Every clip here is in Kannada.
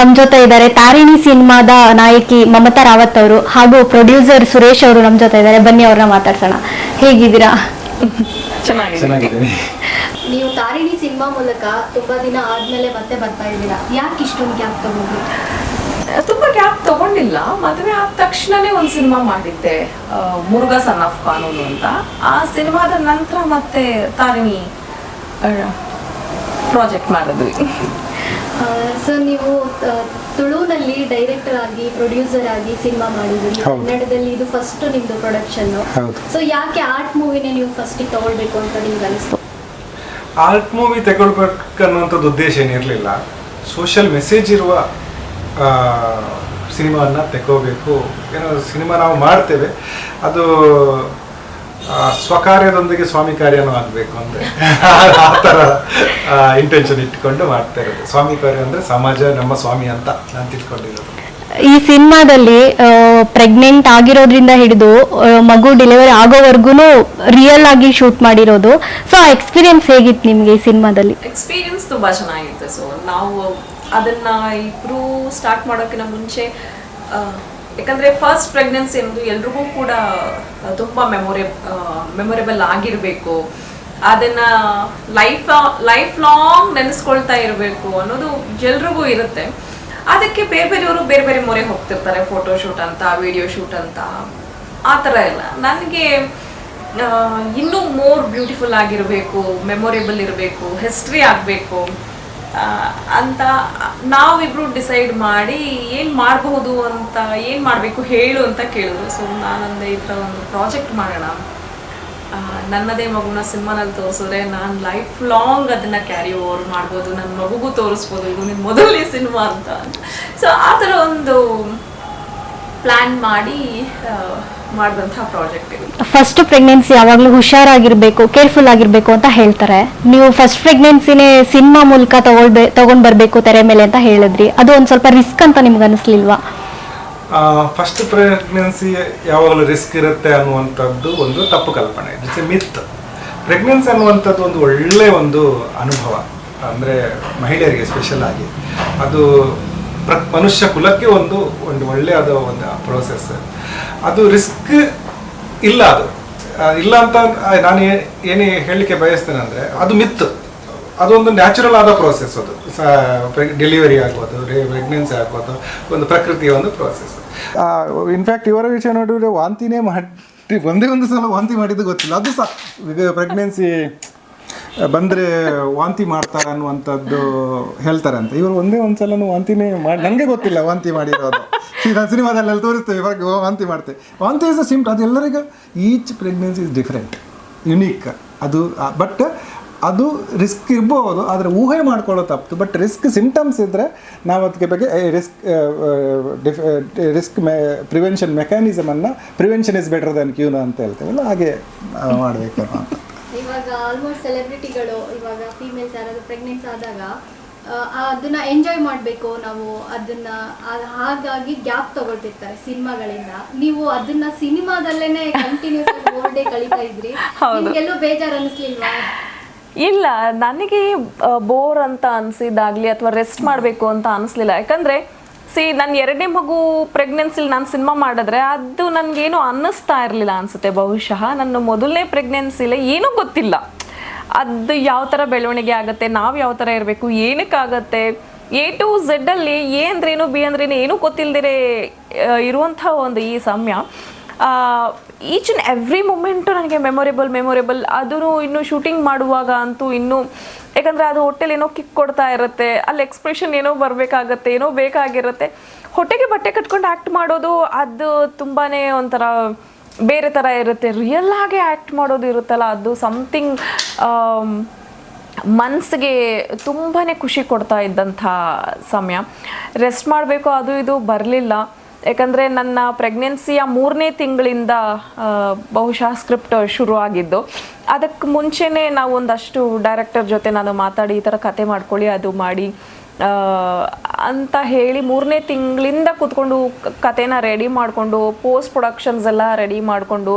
ನಮ್ಮ ಜೊತೆ ಇದ್ದಾರೆ ತಾರಿಣಿ ಸಿನಿಮಾದ ನಾಯಕಿ ಮಮತಾ ರಾವತ್ ಅವರು ಹಾಗೂ ಪ್ರೊಡ್ಯೂಸರ್ ಸುರೇಶ್ ಅವರು ನಮ್ಮ ಜೊತೆ ಇದ್ದಾರೆ. ಬನ್ನಿ ಅವ್ರನ್ನ ಮಾತಾಡ್ಸೋಣ. ಹೇಗಿದ್ದೀರಾ? ಚೆನ್ನಾಗಿದ್ದೀನಿ. ನೀವು ತಾರಿಣಿ ಸಿನಿಮಾ ಮೂಲಕ ತುಂಬಾ ದಿನ ಆದ್ಮೇಲೆ ಮತ್ತೆ ಬರ್ತಾ ಇದ್ದೀರಾ. ಯಾಕೆ ಇಷ್ಟೊಂದು ಗ್ಯಾಪ್ ತಗೊಂಡ್ರಿ? ತುಂಬಾ ಗ್ಯಾಪ್ ತಗೊಂಡಿಲ್ಲ. ಮದುವೆ ಆದ ತಕ್ಷಣನೇ ಒಂದು ಸಿನಿಮಾ ಮಾಡಿದ್ದೆ, ಮುರುಘಾ ಸನ್ ಆಫ್ ಕಾನೂನು ಅಂತ. ಆ ಸಿನಿಮಾದ ನಂತರ ಮತ್ತೆ ತಾರಿಣಿ ಪ್ರಾಜೆಕ್ಟ್ ಮಾಡಿದ್ವಿ. ಸೊ ನೀವು ತುಳುನಲ್ಲಿ ಡೈರೆಕ್ಟರ್ ಆಗಿ ಪ್ರೊಡ್ಯೂಸರ್ ಆಗಿ ಸಿನಿಮಾ ಮಾಡಿದ್ರಿ. ಕನ್ನಡದಲ್ಲಿ ಇದು ಫಸ್ಟ್ ನಿಮ್ದು ಪ್ರೊಡಕ್ಷನ್. ಸೊ ಯಾಕೆ ಆರ್ಟ್ ಮೂವಿನೇ ನೀವು ಫಸ್ಟ್ ತಗೊಳ್ಬೇಕು ಅಂತ ನಿಮ್ಗೆ ಅನಿಸ್ತು? ಆರ್ಟ್ ಮೂವಿ ತಗೊಳ್ಬೇಕು ಅನ್ನುವಂಥದ್ದು ಉದ್ದೇಶ ಏನಿರಲಿಲ್ಲ. ಸೋಷಿಯಲ್ ಮೆಸೇಜ್ ಇರುವ ಸಿನಿಮಾವನ್ನು ತಗೋಬೇಕು. ಏನೋ ಸಿನಿಮಾ ನಾವು ಮಾಡ್ತೇವೆ, ಅದು ಸ್ವಕಾರ್ಯದೊಂದಿಗೆ ಸ್ವಾಮಿ ಕಾರ್ಯನೂ ಆಗಬೇಕು ಅಂದರೆ ಆ ಥರ ಇಂಟೆನ್ಷನ್ ಇಟ್ಕೊಂಡು ಮಾಡ್ತಾ ಇರೋದು. ಸ್ವಾಮಿ ಕಾರ್ಯ ಅಂದರೆ ಸಮಾಜ ನಮ್ಮ ಸ್ವಾಮಿ ಅಂತ ನಾನು ತಿಳ್ಕೊಂಡಿರೋದು. ಈ ಸಿನಿಮಾದಲ್ಲಿ ಪ್ರೆಗ್ನೆಂಟ್ ಆಗಿರೋದ್ರಿಂದ ಹಿಡಿದು ಮಗು ಡೆಲಿವರಿ ಆಗೋವರೆಗೂ ರಿಯಲ್ ಆಗಿ ಶೂಟ್ ಮಾಡಿರೋದು. ಸೊ ಆ ಎಕ್ಸ್ಪೀರಿಯನ್ಸ್ ಹೇಗಿತ್ತು ನಿಮಗೆ ಈ ಸಿನಿಮಾದಲ್ಲಿ? ಎಕ್ಸ್ಪೀರಿಯನ್ಸ್ ತುಂಬಾ ಚೆನ್ನಾಗಿತ್ತು. ಸೊ ನಾವು ಅದನ್ನ ಇಬ್ರು ಸ್ಟಾರ್ಟ್ ಮಾಡೋಕ್ಕಿಂತ ಮುಂಚೆ, ಯಾಕಂದ್ರೆ ಫಸ್ಟ್ ಪ್ರೆಗ್ನೆನ್ಸಿ ಅನ್ನೋದು ಎಲ್ರಿಗೂ ಕೂಡ ತುಂಬಾ ಮೆಮೊರೇಬಲ್ ಆಗಿರ್ಬೇಕು, ಅದನ್ನ ಲೈಫ್ ಲಾಂಗ್ ನೆನೆಸ್ಕೊಳ್ತಾ ಇರಬೇಕು ಅನ್ನೋದು ಎಲ್ರಿಗೂ ಇರುತ್ತೆ. ಅದಕ್ಕೆ ಬೇರೆಯವರು ಬೇರೆ ಬೇರೆ ಮೊರೆ ಹೋಗ್ತಿರ್ತಾರೆ, ಫೋಟೋ ಶೂಟ್ ಅಂತ, ವಿಡಿಯೋ ಶೂಟ್ ಅಂತ, ಆ ಥರ ಎಲ್ಲ. ನನಗೆ ಇನ್ನೂ ಮೋರ್ ಬ್ಯೂಟಿಫುಲ್ ಆಗಿರಬೇಕು, ಮೆಮೊರೇಬಲ್ ಇರಬೇಕು, ಹಿಸ್ಟ್ರಿ ಆಗಬೇಕು ಅಂತ ನಾವಿಬ್ರು ಡಿಸೈಡ್ ಮಾಡಿ ಏನು ಮಾಡಬಹುದು ಅಂತ, ಏನು ಮಾಡಬೇಕು ಹೇಳು ಅಂತ ಕೇಳಿದ್ರು. ಸೊ ನಾನಂದೆ ಈ ಥರ ಒಂದು ಪ್ರಾಜೆಕ್ಟ್ ಮಾಡೋಣ, ನನ್ನದೇ ಮಗುನ ಸಿನಿಮಾನಲ್ಲಿ ತೋರಿಸಿದ್ರೆ ನಾನು ಲೈಫ್ ಲಾಂಗ್ ಅದನ್ನ ಕ್ಯಾರಿ ಓವರ್ ಮಾಡ್ಬೋದು, ನನ್ನ ಮಗುಗೂ ತೋರಿಸ್ಬೋದು, ಇದು ನಿನ್ನ ಮೊದಲನೇ ಸಿನಿಮಾ ಅಂತ. ಸೊ ಆ ಥರ ಒಂದು ಪ್ಲ್ಯಾನ್ ಮಾಡಿ ಮಾಡಿದಂತಹ ಪ್ರಾಜೆಕ್ಟ್ ಇದು. ಫಸ್ಟ್ ಪ್ರೆಗ್ನೆನ್ಸಿ ಯಾವಾಗಲೂ ಹುಷಾರಾಗಿರ್ಬೇಕು, ಕೇರ್ಫುಲ್ ಆಗಿರ್ಬೇಕು ಅಂತ ಹೇಳ್ತಾರೆ. ನೀವು ಫಸ್ಟ್ ಪ್ರೆಗ್ನೆನ್ಸಿನೇ ಸಿನಿಮಾ ಮೂಲಕ ತಗೊಂಡ್ ಬರ್ಬೇಕು ತೆರೆ ಮೇಲೆ ಅಂತ ಹೇಳಿದ್ರಿ. ಅದು ಒಂದ್ ಸ್ವಲ್ಪ ರಿಸ್ಕ್ ಅಂತ ನಿಮ್ಗೆ ಅನಿಸ್ಲಿಲ್ವಾ? ಫಸ್ಟ್ ಪ್ರೆಗ್ನೆನ್ಸಿ ಯಾವಾಗಲೂ ರಿಸ್ಕ್ ಇರುತ್ತೆ ಅನ್ನುವಂಥದ್ದು ಒಂದು ತಪ್ಪು ಕಲ್ಪನೆ. It's A myth. ಪ್ರೆಗ್ನೆನ್ಸಿ ಅನ್ನುವಂಥದ್ದು ಒಂದು ಒಳ್ಳೆಯ ಒಂದು ಅನುಭವ, ಅಂದರೆ ಮಹಿಳೆಯರಿಗೆ ಸ್ಪೆಷಲ್ ಆಗಿ ಅದು ಮನುಷ್ಯ ಕುಲಕ್ಕೆ ಒಂದು ಒಳ್ಳೆಯದ ಒಂದು ಪ್ರೋಸೆಸ್. ಅದು ರಿಸ್ಕ್ ಇಲ್ಲ, ಅದು ಇಲ್ಲ ಅಂತ ನಾನು ಏನೇ ಹೇಳಲಿಕ್ಕೆ ಬಯಸ್ತೇನೆ ಅಂದರೆ ಅದು ಮಿತ್. ಅದೊಂದು ನ್ಯಾಚುರಲ್ ಆದ ಪ್ರೋಸೆಸ್. ಅದು ಡೆಲಿವರಿ ಆಗ್ಬೋದು, ಪ್ರೆಗ್ನೆನ್ಸಿ ಆಗ್ಬೋದು, ಒಂದು ಪ್ರಕೃತಿಯ ಒಂದು ಪ್ರೋಸೆಸ್. ಇನ್ಫ್ಯಾಕ್ಟ್ ಇವರ ವಿಷಯ ನೋಡಿದ್ರೆ ವಾಂತಿನೇ ಮಾಡಿ ಒಂದೇ ಒಂದು ಸಲ ವಾಂತಿ ಮಾಡಿದ್ದು ಗೊತ್ತಿಲ್ಲ. ಅದು ಸಹ ಪ್ರೆಗ್ನೆನ್ಸಿ ಬಂದರೆ ವಾಂತಿ ಮಾಡ್ತಾರೆ ಅನ್ನುವಂಥದ್ದು ಹೇಳ್ತಾರೆ ಅಂತ. ಇವರು ಒಂದೇ ಒಂದು ಸಲನೂ ವಾಂತಿನೇ ಮಾಡಿ, ನನಗೆ ಗೊತ್ತಿಲ್ಲ ವಾಂತಿ ಮಾಡಿರೋದು. ನಾನು ಸಿನಿಮಾದಲ್ಲೆಲ್ಲ ತೋರಿಸ್ತೇವೆ, ಇವಾಗ ವಾಂತಿ ಮಾಡ್ತೇವೆ. ವಾಂತಿ ಇಸ್ ಅ ಸಿಂಪ್ಟಮ್. ಅದು ಎಲ್ಲರಿಗೂ each pregnancy is different, unique ಅದು. ಬಟ್ ಅದು ರಿಸ್ಕ್ ಇರ್ಬೋದು, ಆದರೆ ಊಹೆ ಮಾಡ್ಕೊಳ್ಳೋ ತಪ್ಪು. ಬಟ್ ರಿಸ್ಕ್ ಸಿಂಪ್ಟಮ್ಸ್ ಇದ್ದರೆ ನಾವು ಅದಕ್ಕೆ ಬಗ್ಗೆ ರಿಸ್ಕ್ ಪ್ರಿವೆನ್ಷನ್ ಮೆಕ್ಯಾನಿಸಮನ್ನು, prevention is better than cure ಅಂತ ಹೇಳ್ತೇವಲ್ಲ, ಹಾಗೆ ಮಾಡಬೇಕು ಅಂತ. ಇವಾಗ ಆಲ್ಮೋಸ್ಟ್ ಸೆಲೆಬ್ರಿಟಿಗಳು ಇವಾಗ ಫೀಮೇಲ್ಸ್ ಯಾರಾದರೂ ಪ್ರೆಗ್ನೆಂಟ್ ಆದಾಗ ಅದನ್ನ ಎಂಜಾಯ್ ಮಾಡಬೇಕು ನಾವು, ಅದನ್ನ ಹಾಗಾಗಿ ಗ್ಯಾಪ್ ತಗೊಳ್ತಿರ್ತಾರೆ ಸಿನಿಮಾಗಳಿಂದ. ನೀವು ಅದನ್ನ ಸಿನಿಮಾದಲ್ಲೇನೆ ಕಂಟಿನ್ಯೂಸ್ ಓಲ್ ಡೇ ಕಳೀತಾ ಇದ್ರಿ, ನಿಮ್ಗೆಲ್ಲೂ ಬೇಜಾರು ಅನಿಸ್ಲಿಲ್ವಾ? ಇಲ್ಲ, ನನಗೆ ಬೋರ್ ಅಂತ ಅನಿಸಿದಾಗಲಿ ಅಥವಾ ರೆಸ್ಟ್ ಮಾಡಬೇಕು ಅಂತ ಅನಿಸ್ಲಿಲ್ಲ. ಯಾಕಂದರೆ ನನ್ನ ಎರಡನೇ ಮಗು ಪ್ರೆಗ್ನೆನ್ಸಿಲಿ ನಾನು ಸಿನಿಮಾ ಮಾಡಿದ್ರೆ ಅದು ನನಗೇನು ಅನ್ನಿಸ್ತಾ ಇರಲಿಲ್ಲ ಅನಿಸುತ್ತೆ. ಬಹುಶಃ ನನ್ನ ಮೊದಲನೇ ಪ್ರೆಗ್ನೆನ್ಸಿಲೇ ಏನೂ ಗೊತ್ತಿಲ್ಲ, ಅದು ಯಾವ ಥರ ಬೆಳವಣಿಗೆ ಆಗುತ್ತೆ, ನಾವು ಯಾವ ಥರ ಇರಬೇಕು, ಏನಕ್ಕಾಗತ್ತೆ, A to Z ಅಲ್ಲಿ ಎ ಅಂದ್ರೇನು, ಬಿ ಅಂದ್ರೇನು ಏನೂ ಗೊತ್ತಿಲ್ಲದೇ ಇರುವಂಥ ಒಂದು ಈ ಸಮಯ. ಈಚ್ ಆ್ಯಂಡ್ ಎವ್ರಿ ಮೂಮೆಂಟು ನನಗೆ ಮೆಮೊರೇಬಲ್. ಅದೂ ಇನ್ನು ಶೂಟಿಂಗ್ ಮಾಡುವಾಗ ಅಂತೂ ಇನ್ನೂ, ಯಾಕಂದರೆ ಅದು ಹೊಟ್ಟೆಲಿ ಏನೋ ಕಿಕ್ ಕೊಡ್ತಾ ಇರುತ್ತೆ, ಅಲ್ಲಿ ಎಕ್ಸ್ಪ್ರೆಷನ್ ಏನೋ ಬರಬೇಕಾಗತ್ತೆ, ಏನೋ ಬೇಕಾಗಿರುತ್ತೆ. ಹೊಟ್ಟೆಗೆ ಬಟ್ಟೆ ಕಟ್ಕೊಂಡು ಆ್ಯಕ್ಟ್ ಮಾಡೋದು ಅದು ತುಂಬಾ ಒಂಥರ ಬೇರೆ ಥರ ಇರುತ್ತೆ. ರಿಯಲ್ ಆಗಿ ಆ್ಯಕ್ಟ್ ಮಾಡೋದು ಇರುತ್ತಲ್ಲ, ಅದು ಸಮಥಿಂಗ್ ಮನಸ್ಸಿಗೆ ತುಂಬಾ ಖುಷಿ ಕೊಡ್ತಾ ಇದ್ದಂಥ ಸಮಯ. ರೆಸ್ಟ್ ಮಾಡಬೇಕು ಅದು ಇದು ಬರಲಿಲ್ಲ. ಯಾಕಂದರೆ ನನ್ನ ಪ್ರೆಗ್ನೆನ್ಸಿಯ 3ನೇ ತಿಂಗಳಿಂದ ಬಹುಶಃ ಸ್ಕ್ರಿಪ್ಟ್ ಶುರು ಆಗಿದ್ದು. ಅದಕ್ಕೆ ಮುಂಚೆನೇ ನಾವು ಒಂದಷ್ಟು ಡೈರೆಕ್ಟರ್ ಜೊತೆ ನಾನು ಮಾತಾಡಿ ಈ ಥರ ಕತೆ ಮಾಡ್ಕೊಳ್ಳಿ, ಅದು ಮಾಡಿ ಅಂತ ಹೇಳಿ 3ನೇ ತಿಂಗಳಿಂದ ಕೂತ್ಕೊಂಡು ಕತೆನ ರೆಡಿ ಮಾಡಿಕೊಂಡು, ಪೋಸ್ಟ್ ಪ್ರೊಡಕ್ಷನ್ಸ್ ಎಲ್ಲ ರೆಡಿ ಮಾಡಿಕೊಂಡು,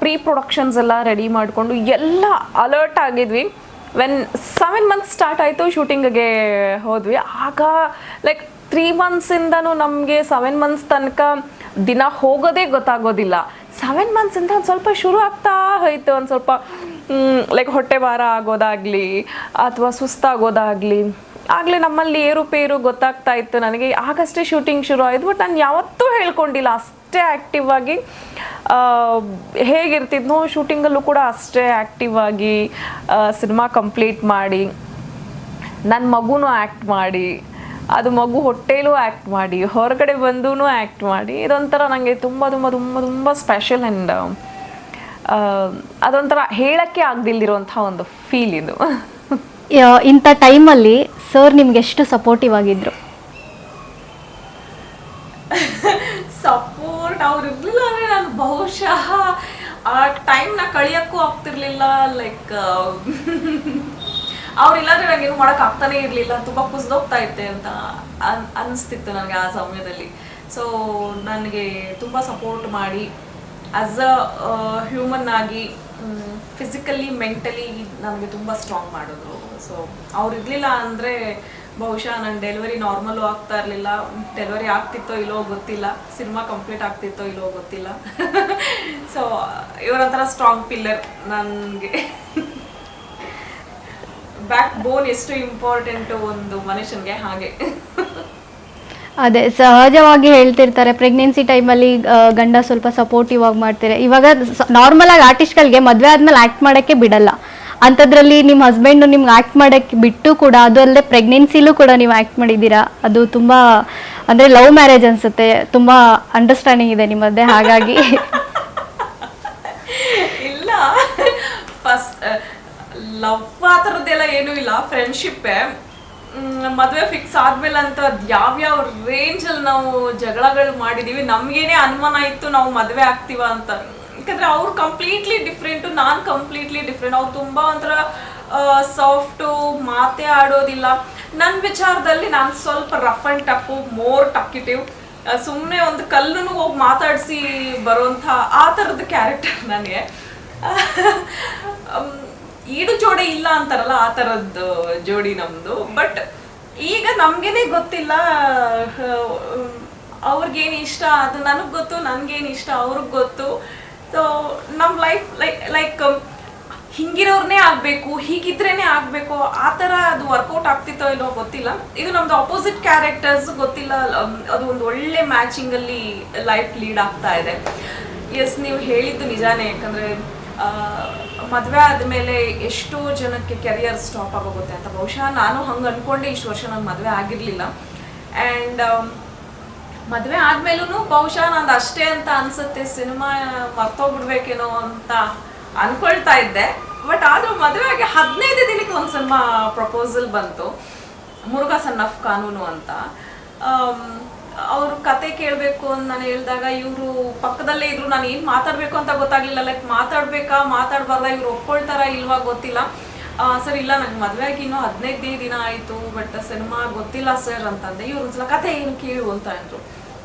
ಪ್ರೀ ಪ್ರೊಡಕ್ಷನ್ಸ್ ಎಲ್ಲ ರೆಡಿ ಮಾಡಿಕೊಂಡು ಎಲ್ಲ ಅಲರ್ಟ್ ಆಗಿದ್ವಿ. ವೆನ್ 7 ಮಂತ್ಸ್ ಸ್ಟಾರ್ಟ್ ಆಯಿತು ಶೂಟಿಂಗ್ಗೆ ಹೋದ್ವಿ. ಆಗ ಲೈಕ್ 3 ಮಂತ್ಸಿಂದನೂ ನಮಗೆ 7 ಮಂತ್ಸ್ ತನಕ ದಿನ ಹೋಗೋದೇ ಗೊತ್ತಾಗೋದಿಲ್ಲ. 7 ಮಂತ್ಸಿಂದ ಒಂದು ಸ್ವಲ್ಪ ಶುರು ಆಗ್ತಾ ಹೋಯ್ತು. ಒಂದು ಸ್ವಲ್ಪ ಲೈಕ್ ಹೊಟ್ಟೆ ಭಾರ ಆಗೋದಾಗಲಿ ಅಥವಾ ಸುಸ್ತಾಗೋದಾಗಲಿ ಆಗಲೇ ನಮ್ಮಲ್ಲಿ ಏರುಪೇರು ಗೊತ್ತಾಗ್ತಾ ಇತ್ತು ನನಗೆ. ಆಗಷ್ಟೇ ಶೂಟಿಂಗ್ ಶುರು ಆಯಿತು. ಬಟ್ ನಾನು ಯಾವತ್ತೂ ಹೇಳ್ಕೊಂಡಿಲ್ಲ, ಅಷ್ಟೇ ಆ್ಯಕ್ಟಿವ್ ಆಗಿ ಹೇಗಿರ್ತಿದ್ನೋ ಶೂಟಿಂಗಲ್ಲೂ ಕೂಡ ಅಷ್ಟೇ ಆ್ಯಕ್ಟಿವ್ ಆಗಿ ಸಿನಿಮಾ ಕಂಪ್ಲೀಟ್ ಮಾಡಿ, ನನ್ನ ಮಗುನೂ ಆ್ಯಕ್ಟ್ ಮಾಡಿ, ಅದು ಮಗು ಹೊಟ್ಟೆಲೂ ಆ್ಯಕ್ಟ್ ಮಾಡಿ, ಹೊರಗಡೆ ಬಂದೂ ಆ್ಯಕ್ಟ್ ಮಾಡಿ, ಇದೊಂಥರ ನನಗೆ ತುಂಬ ತುಂಬ ತುಂಬ ತುಂಬ ಸ್ಪೆಷಲ್ ಆ್ಯಂಡ್ ಅದೊಂಥರ ಹೇಳೋಕ್ಕೆ ಆಗದಿಲ್ದಿರೋಂಥ ಒಂದು ಫೀಲ್ ಇದು. ಇಂಥ ಟೈಮಲ್ಲಿ ಸರ್ ನಿಮ್ಗೆ ಎಷ್ಟು ಸಪೋರ್ಟಿವ್ ಆಗಿದ್ರು? ಸಪೋರ್ಟ್ ಅವ್ರು ಇರ್ಲಿಲ್ಲ ಅಂದರೆ ನಾನು ಬಹುಶಃ ಆ ಟೈಮ್ನ ಕಳಿಯೋಕ್ಕೂ ಆಗ್ತಿರ್ಲಿಲ್ಲ. ಲೈಕ್ ಅವ್ರಿಲ್ಲಾಂದ್ರೆ ನನಗೇನು ಮಾಡೋಕೆ ಆಗ್ತಾನೆ ಇರಲಿಲ್ಲ, ತುಂಬ ಕುಸಿದೋಗ್ತಾ ಇದ್ದೆ ಅಂತ ಅನಿಸ್ತಿತ್ತು ನನಗೆ ಆ ಸಮಯದಲ್ಲಿ. ಸೊ ನನಗೆ ತುಂಬ ಸಪೋರ್ಟ್ ಮಾಡಿ ಆ್ಯಸ್ ಅ ಹ್ಯೂಮನ್ ಆಗಿ ಫಿಸಿಕಲಿ ಮೆಂಟಲಿ ನನಗೆ ತುಂಬ ಸ್ಟ್ರಾಂಗ್ ಮಾಡಿದ್ರು. ಸೊ ಅವ್ರು ಇರಲಿಲ್ಲ ಅಂದರೆ ಬಹುಶಃ ನನ್ನ ಡೆಲಿವರಿ ನಾರ್ಮಲು ಆಗ್ತಾ ಇರಲಿಲ್ಲ, ಡೆಲಿವರಿ ಆಗ್ತಿತ್ತೋ ಇಲ್ಲೋ ಗೊತ್ತಿಲ್ಲ, ಸಿನಿಮಾ ಕಂಪ್ಲೀಟ್ ಆಗ್ತಿತ್ತೋ ಇಲ್ಲೋ ಗೊತ್ತಿಲ್ಲ. ಸೊ ಇವರೊಂಥರ ಸ್ಟ್ರಾಂಗ್ ಪಿಲ್ಲರ್ ನನಗೆ. ಬ್ಯಾಕ್ ಬೋನ್ ಎಷ್ಟು ಇಂಪಾರ್ಟೆಂಟು ಒಂದು ಮನುಷ್ಯನಿಗೆ, ಹಾಗೆ. ಅದೇ ಸಹಜವಾಗಿ ಹೇಳ್ತಿರ್ತಾರೆ ಪ್ರೆಗ್ನೆನ್ಸಿ ಟೈಮಲ್ಲಿ ಗಂಡ ಸ್ವಲ್ಪ ಸಪೋರ್ಟಿವ್ ಆಗಿ ಮಾಡ್ತಾರೆ. ಇವಾಗ ನಾರ್ಮಲ್ ಆಗಿ ಆರ್ಟಿಸ್ಟ್ಗಳಿಗೆ ಮದುವೆ ಆದ್ಮೇಲೆ ಆ್ಯಕ್ಟ್ ಮಾಡೋಕ್ಕೆ ಬಿಡಲ್ಲ. ಅಂಥದ್ರಲ್ಲಿ ನಿಮ್ಮ ಹಸ್ಬೆಂಡು ನಿಮ್ಗೆ ಆ್ಯಕ್ಟ್ ಮಾಡೋಕ್ಕೆ ಬಿಟ್ಟು ಕೂಡ, ಅದು ಅಲ್ಲದೆ ಪ್ರೆಗ್ನೆನ್ಸಿಲೂ ಕೂಡ ನೀವು ಆ್ಯಕ್ಟ್ ಮಾಡಿದ್ದೀರಾ. ಅದು ತುಂಬ ಅಂದರೆ ಲವ್ ಮ್ಯಾರೇಜ್ ಅನಿಸುತ್ತೆ, ತುಂಬ ಅಂಡರ್ಸ್ಟ್ಯಾಂಡಿಂಗ್ ಇದೆ ನಿಮ್ಮದೇ. ಹಾಗಾಗಿ ಇಲ್ಲ, ಫಸ್ಟ್ ಲವ್ ಆ ಥರದ್ದೆಲ್ಲ ಏನೂ ಇಲ್ಲ, ಫ್ರೆಂಡ್ಶಿಪ್ಪೇ. ಮದುವೆ ಫಿಕ್ಸ್ ಆದ್ಮೇಲೆ ಅಂತ ಯಾವ್ಯಾವ ರೇಂಜಲ್ಲಿ ನಾವು ಜಗಳಗಳು ಮಾಡಿದೀವಿ, ನಮಗೇನೆ ಅನುಮಾನ ಇತ್ತು ನಾವು ಮದುವೆ ಆಗ್ತೀವ ಅಂತ. ಯಾಕಂದ್ರೆ ಅವ್ರು ಕಂಪ್ಲೀಟ್ಲಿ ಡಿಫ್ರೆಂಟು, ನಾನು ಕಂಪ್ಲೀಟ್ಲಿ ಡಿಫ್ರೆಂಟ್. ಅವ್ರು ತುಂಬ ಒಂಥರ ಸಾಫ್ಟು, ಮಾತೇ ಆಡೋದಿಲ್ಲ. ನನ್ನ ವಿಚಾರದಲ್ಲಿ ನಾನು ಸ್ವಲ್ಪ ರಫ್ ಆ್ಯಂಡ್ ಟಫು, ಮೋರ್ ಟಕಿಟಿವ್. ಸುಮ್ಮನೆ ಒಂದು ಕಲ್ಲನ್ನು ಹೋಗಿ ಮಾತಾಡಿಸಿ ಬರುವಂಥ ಆ ಥರದ ಕ್ಯಾರೆಕ್ಟರ್ ನನಗೆ. ಈಡು ಜೋಡಿ ಇಲ್ಲ ಅಂತಾರಲ್ಲ, ಆ ಥರದ್ದು ಜೋಡಿ ನಮ್ಮದು. ಬಟ್ ಈಗ ನಮಗೇನೆ ಗೊತ್ತಿಲ್ಲ ಅವ್ರಿಗೇನು ಇಷ್ಟ, ಅದು ನನಗೆ ಗೊತ್ತು, ನನಗೇನು ಇಷ್ಟ ಅವ್ರಿಗೆ ಗೊತ್ತು. ಸೊ ನಮ್ಮ ಲೈಫ್ ಲೈಕ್ ಹಿಂಗಿರೋರ್ನೇ ಆಗಬೇಕು, ಹೀಗಿದ್ರೇನೆ ಆಗಬೇಕು, ಆ ಥರ ಅದು ವರ್ಕೌಟ್ ಆಗ್ತಿತ್ತೋ ಇಲ್ಲೋ ಗೊತ್ತಿಲ್ಲ. ಇದು ನಮ್ದು ಅಪೋಸಿಟ್ ಕ್ಯಾರೆಕ್ಟರ್ಸ್ ಗೊತ್ತಿಲ್ಲ, ಅದು ಒಂದು ಒಳ್ಳೆ ಮ್ಯಾಚಿಂಗಲ್ಲಿ ಲೈಫ್ ಲೀಡ್ ಆಗ್ತಾ ಇದೆ. ಎಸ್, ನೀವು ಹೇಳಿದ್ದು ನಿಜಾನೇ. ಯಾಕಂದರೆ ಮದುವೆ ಆದಮೇಲೆ ಎಷ್ಟೋ ಜನಕ್ಕೆ ಕೆರಿಯರ್ ಸ್ಟಾಪ್ ಆಗೋಗುತ್ತೆ ಅಂತ. ಬಹುಶಃ ನಾನು ಹಂಗೆ ಅಂದ್ಕೊಂಡೆ ಇಷ್ಟು ವರ್ಷ ನಾನು ಮದುವೆ ಆಗಿರಲಿಲ್ಲ. ಆ್ಯಂಡ್ ಮದುವೆ ಆದ್ಮೇಲೂ ಬಹುಶಃ ನಂದು ಅಷ್ಟೇ ಅಂತ ಅನ್ಸುತ್ತೆ, ಸಿನಿಮಾ ಮರ್ತೋಗ್ಬಿಡ್ಬೇಕೇನೋ ಅಂತ ಅನ್ಕೊಳ್ತಾ ಇದ್ದೆ. ಬಟ್ ಆದರೂ ಮದುವೆ ಆಗಿ 15 ದಿನಕ್ಕೆ ಒಂದು ಸಿನಿಮಾ ಪ್ರಪೋಸಲ್ ಬಂತು, ಮುರುಘಾ ಸನ್ ಆಫ್ ಕಾನೂನು ಅಂತ. ಅವರು ಕತೆ ಕೇಳಬೇಕು ಅಂತ ನಾನು ಹೇಳಿದಾಗ ಇವರು ಪಕ್ಕದಲ್ಲೇ ಇದ್ರು. ನಾನು ಏನು ಮಾತಾಡಬೇಕು ಅಂತ ಗೊತ್ತಾಗ್ಲಿಲ್ಲ. ಲೈಕ್ ಮಾತಾಡ್ಬೇಕಾ ಮಾತಾಡಬಾರ್ದಾ, ಇವ್ರು ಒಪ್ಕೊಳ್ತಾರಾ ಇಲ್ವಾ ಗೊತ್ತಿಲ್ಲ. ಸರ್ ಇಲ್ಲ, ನಂಗೆ ಮದುವೆ ಆಗಿ ಇನ್ನೂ 15 ದಿನ ಆಯಿತು, ಬಟ್ ಸಿನಿಮಾ ಗೊತ್ತಿಲ್ಲ ಸರ್ ಅಂತಂದೆ. ಇವ್ರು ಒಂದ್ಸಲ ಕತೆ ಏನು ಕೇಳು ಅಂತ ಅಂದರು.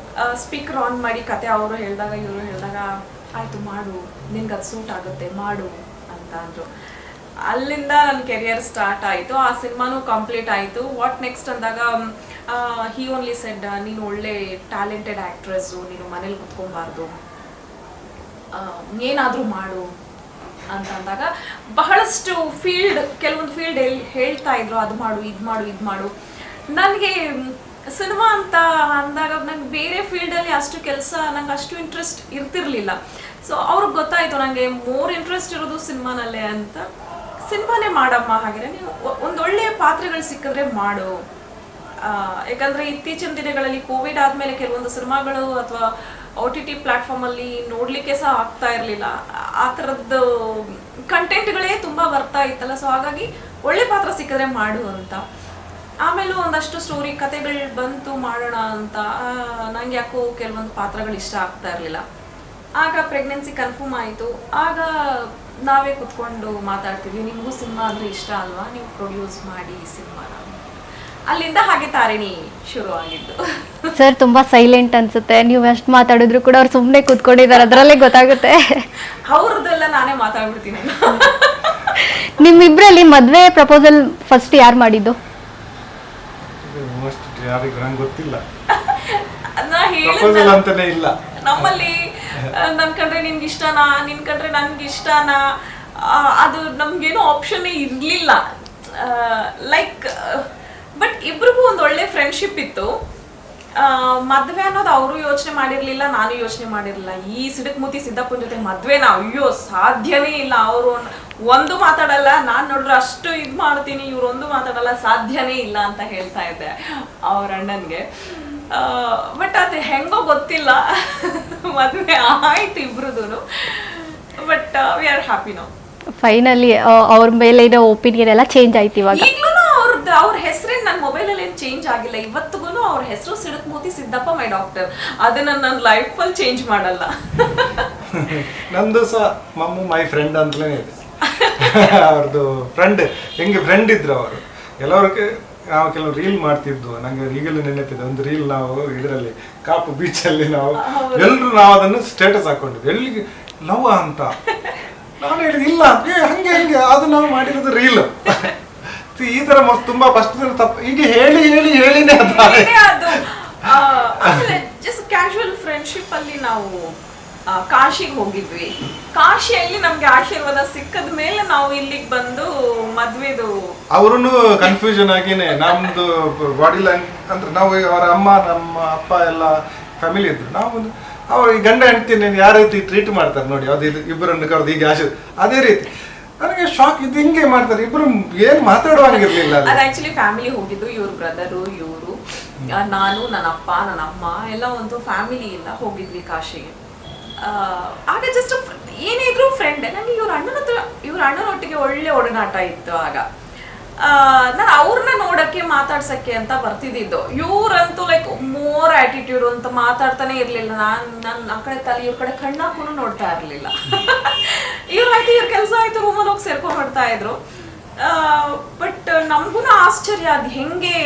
ಸ್ಪೀಕರ್ ಆನ್ ಮಾಡಿ ಕತೆ ಅವರು ಹೇಳಿದಾಗ ಇವರು ಹೇಳಿದಾಗ ಆಯಿತು ಮಾಡು, ನಿನ್ಗೆ ಅದು ಸೂಟ್ ಆಗುತ್ತೆ ಮಾಡು ಅಂತ ಅಂದರು. ಅಲ್ಲಿಂದ ನನ್ನ ಕೆರಿಯರ್ ಸ್ಟಾರ್ಟ್ ಆಯಿತು. ಆ ಸಿನಿಮಾನೂ ಕಂಪ್ಲೀಟ್ ಆಯಿತು. ವಾಟ್ ನೆಕ್ಸ್ಟ್ ಅಂದಾಗ ಹಿ ಓನ್ಲಿ ಸೆಡ್, ನೀನು ಒಳ್ಳೆ ಟ್ಯಾಲೆಂಟೆಡ್ ಆ್ಯಕ್ಟ್ರೆಸ್ಸು, ನೀನು ಮನೇಲಿ ಕುತ್ಕೊಬಾರ್ದು, ಏನಾದರೂ ಮಾಡು ಅಂತ ಅಂದಾಗ ಬಹಳಷ್ಟು ಕೆಲವೊಂದು ಫೀಲ್ಡ್ ಹೇಳ್ತಾ ಇದ್ರು, ಅದು ಮಾಡು, ಇದು ಮಾಡು, ಇದು ಮಾಡು. ನನಗೆ ಸಿನಿಮಾ ಅಂತ ಅಂದಾಗ ನಂಗೆ ಬೇರೆ ಫೀಲ್ಡಲ್ಲಿ ಅಷ್ಟು ಕೆಲಸ, ನಂಗೆ ಅಷ್ಟು ಇಂಟ್ರೆಸ್ಟ್ ಇರ್ತಿರ್ಲಿಲ್ಲ. ಸೊ ಅವ್ರಿಗೆ ಗೊತ್ತಾಯಿತು ನನಗೆ ಮೋರ್ ಇಂಟ್ರೆಸ್ಟ್ ಇರೋದು ಸಿನಿಮಾನಲ್ಲೇ ಅಂತ. ಸಿನಿಮಾನೇ ಮಾಡಮ್ಮ, ಹಾಗೆ ನೀವು ಒಂದೊಳ್ಳೆ ಪಾತ್ರಗಳು ಸಿಕ್ಕಿದ್ರೆ ಮಾಡು. ಯಾಕಂದರೆ ಇತ್ತೀಚಿನ ದಿನಗಳಲ್ಲಿ ಕೋವಿಡ್ ಆದಮೇಲೆ ಕೆಲವೊಂದು ಸಿನಿಮಾಗಳು ಅಥವಾ OTT ಪ್ಲ್ಯಾಟ್ಫಾರ್ಮಲ್ಲಿ ನೋಡಲಿಕ್ಕೆ ಸಹ ಆಗ್ತಾ ಇರಲಿಲ್ಲ. ಆ ಥರದ್ದು ಕಂಟೆಂಟ್ಗಳೇ ತುಂಬ ಬರ್ತಾ ಇತ್ತಲ್ಲ. ಸೊ ಹಾಗಾಗಿ ಒಳ್ಳೆ ಪಾತ್ರ ಸಿಕ್ಕಿದ್ರೆ ಮಾಡು ಅಂತ. ಆಮೇಲೂ ಒಂದಷ್ಟು ಸ್ಟೋರಿ ಕತೆಗಳು ಬಂತು ಮಾಡೋಣ ಅಂತ. ನಂಗೆ ಯಾಕೋ ಕೆಲವೊಂದು ಪಾತ್ರಗಳು ಇಷ್ಟ ಆಗ್ತಾ ಇರಲಿಲ್ಲ. ಆಗ ಪ್ರೆಗ್ನೆನ್ಸಿ ಕನ್ಫರ್ಮ್ ಆಯಿತು. ಆಗ ನಾವೇ ಕುತ್ಕೊಂಡು ಮಾತಾಡ್ತೀವಿ, ನಿಮಗೂ ಸಿನಿಮಾ ಅಂದರೆ ಇಷ್ಟ ಅಲ್ವಾ, ನೀವು ಪ್ರೊಡ್ಯೂಸ್ ಮಾಡಿ ಸಿನಿಮಾನ. ಅಲ್ಲಿಂದ ಹಾಗೆ ತಾರಿಣಿ ಶುರು ಆಗಿದ್ದು. ಸರ್ ತುಂಬಾ ಸೈಲೆಂಟ್ ಅನ್ಸುತ್ತೆ, ನೀವು ಎಷ್ಟು ಮಾತಾಡಿದ್ರು ಕೂಡ ಅವ್ರು ಸುಮ್ಮನೆ ಕೂತ್ಕೊಂಡಿದ್ದಾರೆ, ಅದರಲ್ಲೇ ಗೊತ್ತಾಗುತ್ತೆ. ಅವ್ರದ್ದೆಲ್ಲ ನಾನೇ ಮಾತಾಡ್ಬಿಡ್ತೀನಿ. ನಿಮ್ಮಿಬ್ರಲ್ಲಿ ಮದ್ವೆ ಪ್ರಪೋಸಲ್ ಫಸ್ಟ್ ಯಾರು ಮಾಡಿದ್ದು? ಮೋಸ್ಟ್ ಯಾರಿಗೂ ನಂಗೆ ಗೊತ್ತಿಲ್ಲ, ನಾ ಪ್ರಪೋಸಲ್ ಹೇಳಿದ ಅಂತಾನೆ ಇಲ್ಲ ನಮ್ಮಲ್ಲಿ ನನ್ ಕಂಡ್ರೆ ನಿನ್ಗೆ ಇಷ್ಟನಾ, ನಿನ್ ಕಂಡ್ರೆ ನನ್ಗೆ ಇಷ್ಟನಾ, ಅದು ನಮ್ಗೇನು ಆಪ್ಷನ್ ಇರ್ಲಿಲ್ಲ. ಲೈಕ್ ಬಟ್ ಇಬ್ರಿಗೂ ಒಂದು ಒಳ್ಳೆ ಫ್ರೆಂಡ್ಶಿಪ್ ಇತ್ತು. ಮದ್ವೆ ಅನ್ನೋದು ಅವರು ಯೋಚನೆ ಮಾಡಿರ್ಲಿಲ್ಲ, ನಾನು ಯೋಚನೆ ಮಾಡಿರ್ಲಿಲ್ಲ. ಈ ಸಿಡಕ್ ಮೂತಿ ಸಿದ್ದಪ್ಪನ ಜೊತೆ ಮದ್ವೆನ ಅಯ್ಯೋ ಸಾಧ್ಯನೇ ಇಲ್ಲ. ಅವರು ಒಂದು ಮಾತಾಡಲ್ಲ, ನಾನ್ ನೋಡಿದ್ರೆ ಅಷ್ಟು ಇದ್ ಮಾಡ್ತೀನಿ, ಇವ್ರು ಒಂದು ಮಾತಾಡಲ್ಲ, ಸಾಧ್ಯನೇ ಇಲ್ಲ ಅಂತ ಹೇಳ್ತಾ ಇದ್ದೆ ಅವ್ರ ಅಣ್ಣನ್ಗೆ. ಬಟ್ ಅದು ಹೆಂಗೋ ಗೊತ್ತಿಲ್ಲ, ಮದ್ವೆ ಆಯ್ತು ಇಬ್ರದೂನು. But we are happy now. Finally ಅವ್ರ ಮೇಲೆ ಇರೋ ಒಪಿನಿಯನ್ ಎಲ್ಲ ಚೇಂಜ್ ಆಯ್ತು ಇವಾಗ. ಈಗ್ಲೂ ಅವ್ರ ಹೆಸರೇ ನನ್ನ ಮೊಬೈಲ್ ಅಲ್ಲಿ ಏನ್ ಚೇಂಜ್ ಆಗಿಲ್ಲ. ಇವತ್ತಿಗೂ ಅವ್ರ ಹೆಸರು ಸಿಡಕ್ ಮೂತಿ ಸಿದ್ದಪ್ಪ ಮೈ ಡಾಕ್ಟರ್. ಅದನ್ನ ನನ್ನ ಲೈಫ್ ಅಲ್ಲಿ ಚೇಂಜ್ ಮಾಡಲ್ಲ. ನಂದು ಸಹ ಮಮ್ಮು ಮೈ ಫ್ರೆಂಡ್ ಅಂತಲೇ ಇದೆ. ಅವ್ರದ್ದು ಫ್ರೆಂಡ್, ಹೆಂಗೆ ಫ್ರೆಂಡ್ ಇದ್ರು ಅವರು. ಎಲ್ಲರಿಗೆ ನಾವು ಕೆಲವು ರೀಲ್ ಮಾಡ್ತಿದ್ವು, ನಂಗೆ ಈಗಲೂ ನೆನಪಿದೆ. ಒಂದು ರೀಲ್ ನಾವು ಇದರಲ್ಲಿ ಕಾಪು ಬೀಚಲ್ಲಿ ನಾವು ಎಲ್ಲರೂ ನಾವು ಅದನ್ನು ಸ್ಟೇಟಸ್ ಹಾಕೊಂಡಿದ್ವಿ, ಎಲ್ಲಿಗೆ ಲವ್ ಅಂತ. ನಾನು ಹೇಳಿದೆ ಇಲ್ಲ ಹಂಗೆ ಹಂಗೆ, ಅದು ನಾವು ಮಾಡಿರೋದು ರೀಲ್. ಈ ತರ ತುಂಬಾ ಫಸ್ಟ್ ತಪ್ಪು ಈಗ ಹೇಳಿ ಹೇಳಿ ಹೇಳಿನೇ ಅದು ಆಮೇಲೆ ಜಸ್ಟ್ ಕ್ಯಾಶುವಲ್ ಫ್ರೆಂಡ್ಶಿಪ್ ಅಲ್ಲಿ ನಾವು ಕಾಶಿಗೆ ಹೋಗಿದ್ವಿ. ಕಾಶಿಯಲ್ಲಿ ನಮ್ಗೆ ಆಶೀರ್ವಾದ ಸಿಕ್ಕದ ಮೇಲೆ ನಾವು ಇಲ್ಲಿಗೆ ಬಂದು ಮದ್ವೆದು. ಅವ್ರೂ ಕನ್ಫ್ಯೂಷನ್ ಆಗಿನೇ ನಮ್ದು ಬಾಡಿ ಲ್ಯಾಂಗ್ವೇಜ್ ಅಂದ್ರೆ ನಾವು ಅವರ ಅಮ್ಮ ನಮ್ಮ ಅಪ್ಪ ಎಲ್ಲ ಫ್ಯಾಮಿಲಿ ಇದ್ರು. ನಾವು ಅವ್ರು ಈ ಗಂಡ ಹೆಂಡ್ತೀನಿ ಯಾವ ರೀತಿ ಟ್ರೀಟ್ ಮಾಡ್ತಾರೆ ನೋಡಿ, ಅದು ಇದು ಇಬ್ಬರನ್ನು ಕರೆದು ಈಗ ಅದೇ ರೀತಿ ನನಗೆ ಶಾಕ್. ಇದು ಹಿಂಗೆ ಮಾಡ್ತಾರೆ ಇಬ್ರು, ಏನ್ ಮಾತಾಡುವಂಗಿರ್ಲಿಲ್ಲ. ಅದು ಆಕ್ಚುಲಿ ಫ್ಯಾಮಿಲಿ ಹೋಗಿದ್ದು, ಇವ್ರ ಬ್ರದರು, ಇವರು, ನಾನು, ನನ್ನ ಅಪ್ಪ, ನನ್ನ ಅಮ್ಮ ಎಲ್ಲ ಒಂದು ಫ್ಯಾಮಿಲಿ ಎಲ್ಲ ಹೋಗಿದ್ವಿ ಕಾಶಿಗೆ. ಆಗ ಜಸ್ಟ್ ಏನೇ ಇದ್ರು ಫ್ರೆಂಡ್. ನನಗೆ ಇವ್ರ ಅಣ್ಣನೊಟ್ಟಿಗೆ ಒಳ್ಳೆ ಒಡನಾಟ ಇತ್ತು ಆಗ. ನಾನು ಅವ್ರನ್ನ ನೋಡಕ್ಕೆ ಮಾತಾಡ್ಸಕ್ಕೆ ಅಂತ ಬರ್ತಿದ್ದು. ಇವ್ರಂತೂ ಲೈಕ್ ಮೋರ್ ಆಟಿಟ್ಯೂಡ್ ಅಂತ ಮಾತಾಡ್ತಾನೆ ಇರ್ಲಿಲ್ಲ. ನಾನು ಆ ಕಡೆ ತಲೆ ಇವ್ರ ಕಡೆ ಕಣ್ಣಾಕೂ ನೋಡ್ತಾ ಇರ್ಲಿಲ್ಲ. ಇವ್ರಾಯ್ತು ಇವ್ರ ಕೆಲಸ ಆಯ್ತು ರೂಮಲ್ಲಿ ಹೋಗಿ ಸೇರ್ಕೊಂಡು ಮಾಡ್ತಾ ಇದ್ರು. ಬಟ್ ನಮಗೂ ಆಶ್ಚರ್ಯ ಅದು ಹೆಂಗೆ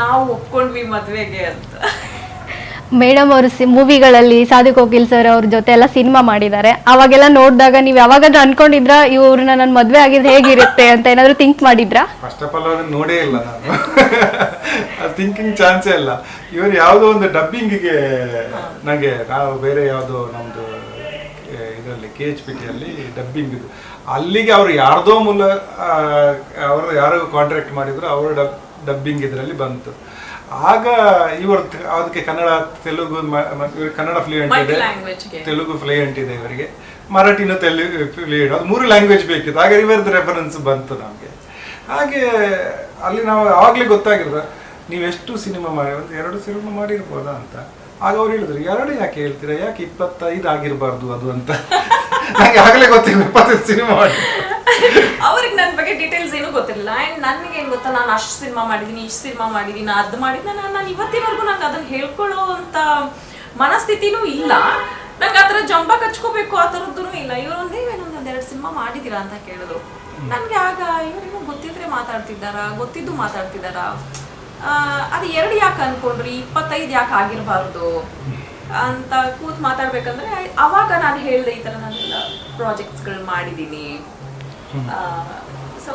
ನಾವು ಒಪ್ಕೊಂಡ್ವಿ ಮದ್ವೆಗೆ ಅಂತ. ಮೇಡಮ್ ಅವರು ಮೂವಿಗಳಲ್ಲಿ ಸಾದಿಕ್ ಕೋಕಿಲ್ ಸರ್ ಅವ್ರ ಜೊತೆ ಎಲ್ಲ ಸಿನಿಮಾ ಮಾಡಿದ್ದಾರೆ. ಅವಾಗೆಲ್ಲ ನೋಡಿದಾಗ ನೀವು ಯಾವಾಗಾದ್ರೂ ಅನ್ಕೊಂಡಿದ್ರಾ ಇವ್ರನ್ನ ನನ್ನ ಮದ್ವೆ ಆಗಿದ್ರೆ ಹೇಗಿರುತ್ತೆ ಅಂತ ಏನಾದ್ರು ಥಿಂಕ್ ಮಾಡಿದ್ರಾ? ಫಸ್ಟ್ ಆಫ್ ಆಲ್ ಅದನ್ನ ನೋಡೇ ಇಲ್ಲ ನಾನು. ಅದು ಥಿಂಕಿಂಗ್ ಚಾನ್ಸೇ ಇಲ್ಲ. ಇವರು ಯಾವುದೋ ಒಂದು ಡಬ್ಬಿಂಗಿಗೆ ನನಗೆ, ನಾವು ಬೇರೆ ಯಾವುದೋ ನಮ್ದು ಇದರಲ್ಲಿ KHPTಯಲ್ಲಿ ಡಬ್ಬಿಂಗ್ ಇದು, ಅಲ್ಲಿಗೆ ಅವರು ಯಾರ್ದೋ ಮೂಲ ಅವರು ಯಾರೋ ಕಾಂಟ್ರಾಕ್ಟ್ ಮಾಡಿದ್ರು, ಅವರು ಡಬ್ಬಿಂಗ್ ಇದರಲ್ಲಿ ಬಂತು. ಆಗ ಇವರು ಅದಕ್ಕೆ ಕನ್ನಡ, ತೆಲುಗು, ಕನ್ನಡ ಫ್ಲೂಯೆಂಟ್ ಇದೆ, ತೆಲುಗು ಫ್ಲೂಯೆಂಟ್ ಇದೆ ಇವರಿಗೆ, ಮರಾಠಿನೂ ತೆಲುಗು ಫ್ಲೂಯೆಂಟ್, ಅದು 3 ಲ್ಯಾಂಗ್ವೇಜ್ ಬೇಕಿತ್ತು. ಹಾಗೆ ಇವರದ್ದು ರೆಫರೆನ್ಸ್ ಬಂತು ನಮಗೆ. ಹಾಗೆ ಅಲ್ಲಿ ನಾವು ಆವಾಗಲೇ ಗೊತ್ತಾಗಿರೋದು, ನೀವೆಷ್ಟು ಸಿನಿಮಾ ಮಾಡಿ, ಒಂದು 2 ಸಿನಿಮಾ ಮಾಡಿರ್ಬೋದಾ ಅಂತ. ಆಗ ಅವ್ರು ಹೇಳಿದ್ರು 2 ಯಾಕೆ ಹೇಳ್ತೀರಾ, ಯಾಕೆ 25 ಆಗಿರಬಾರ್ದು ಅದು ಅಂತ. ನನಗೆ ಆಗಲೇ ಗೊತ್ತಿಲ್ಲ 25 ಸಿನಿಮಾ ಮಾಡಿ. ಅವ್ರಿಗೆ ನನ್ನ ಬಗ್ಗೆ ಡೀಟೇಲ್ಸ್ ಏನೂ ಗೊತ್ತಿರಲಿಲ್ಲ. ಆ್ಯಂಡ್ ನನಗೆ ಏನು ಗೊತ್ತಾ, ನಾನು ಅಷ್ಟು ಸಿನಿಮಾ ಮಾಡಿದ್ದೀನಿ, ಇಷ್ಟು ಸಿನಿಮಾ ಮಾಡಿದ್ದೀನಿ, ಅದು ಮಾಡಿದ್ನ. ನಾನು ಇವತ್ತಿನವರೆಗೂ ನಂಗೆ ಅದನ್ನು ಹೇಳ್ಕೊಳ್ಳೋ ಅಂತ ಮನಸ್ಥಿತಿನೂ ಇಲ್ಲ. ನಂಗೆ ಆ ಥರ ಜಂಬ ಕಚ್ಕೋಬೇಕು ಆ ಥರದ್ದೂ ಇಲ್ಲ. ಇವರು ಒಂದೇ ಒಂದು 2 ಸಿನಿಮಾ ಮಾಡಿದ್ದೀರಾ ಅಂತ ಕೇಳಿದ್ರು. ನನಗೆ ಆಗ ಇವರೇನೋ ಗೊತ್ತಿದ್ರೆ ಮಾತಾಡ್ತಿದ್ದಾರಾ, ಗೊತ್ತಿದ್ದು ಮಾತಾಡ್ತಿದ್ದಾರಾ, ಅದು 2 ಯಾಕೆ ಅನ್ಕೊಂಡ್ರಿ, 25 ಯಾಕೆ ಆಗಿರಬಾರ್ದು ಅಂತ ಕೂತ್ ಮಾತಾಡ್ಬೇಕಂದ್ರೆ ಅವಾಗ ನಾನು ಹೇಳಿದೆ ಈ ಥರ ನಾನೆಲ್ಲ ಪ್ರಾಜೆಕ್ಟ್ಸ್ಗಳು ಮಾಡಿದ್ದೀನಿ. ಸೊ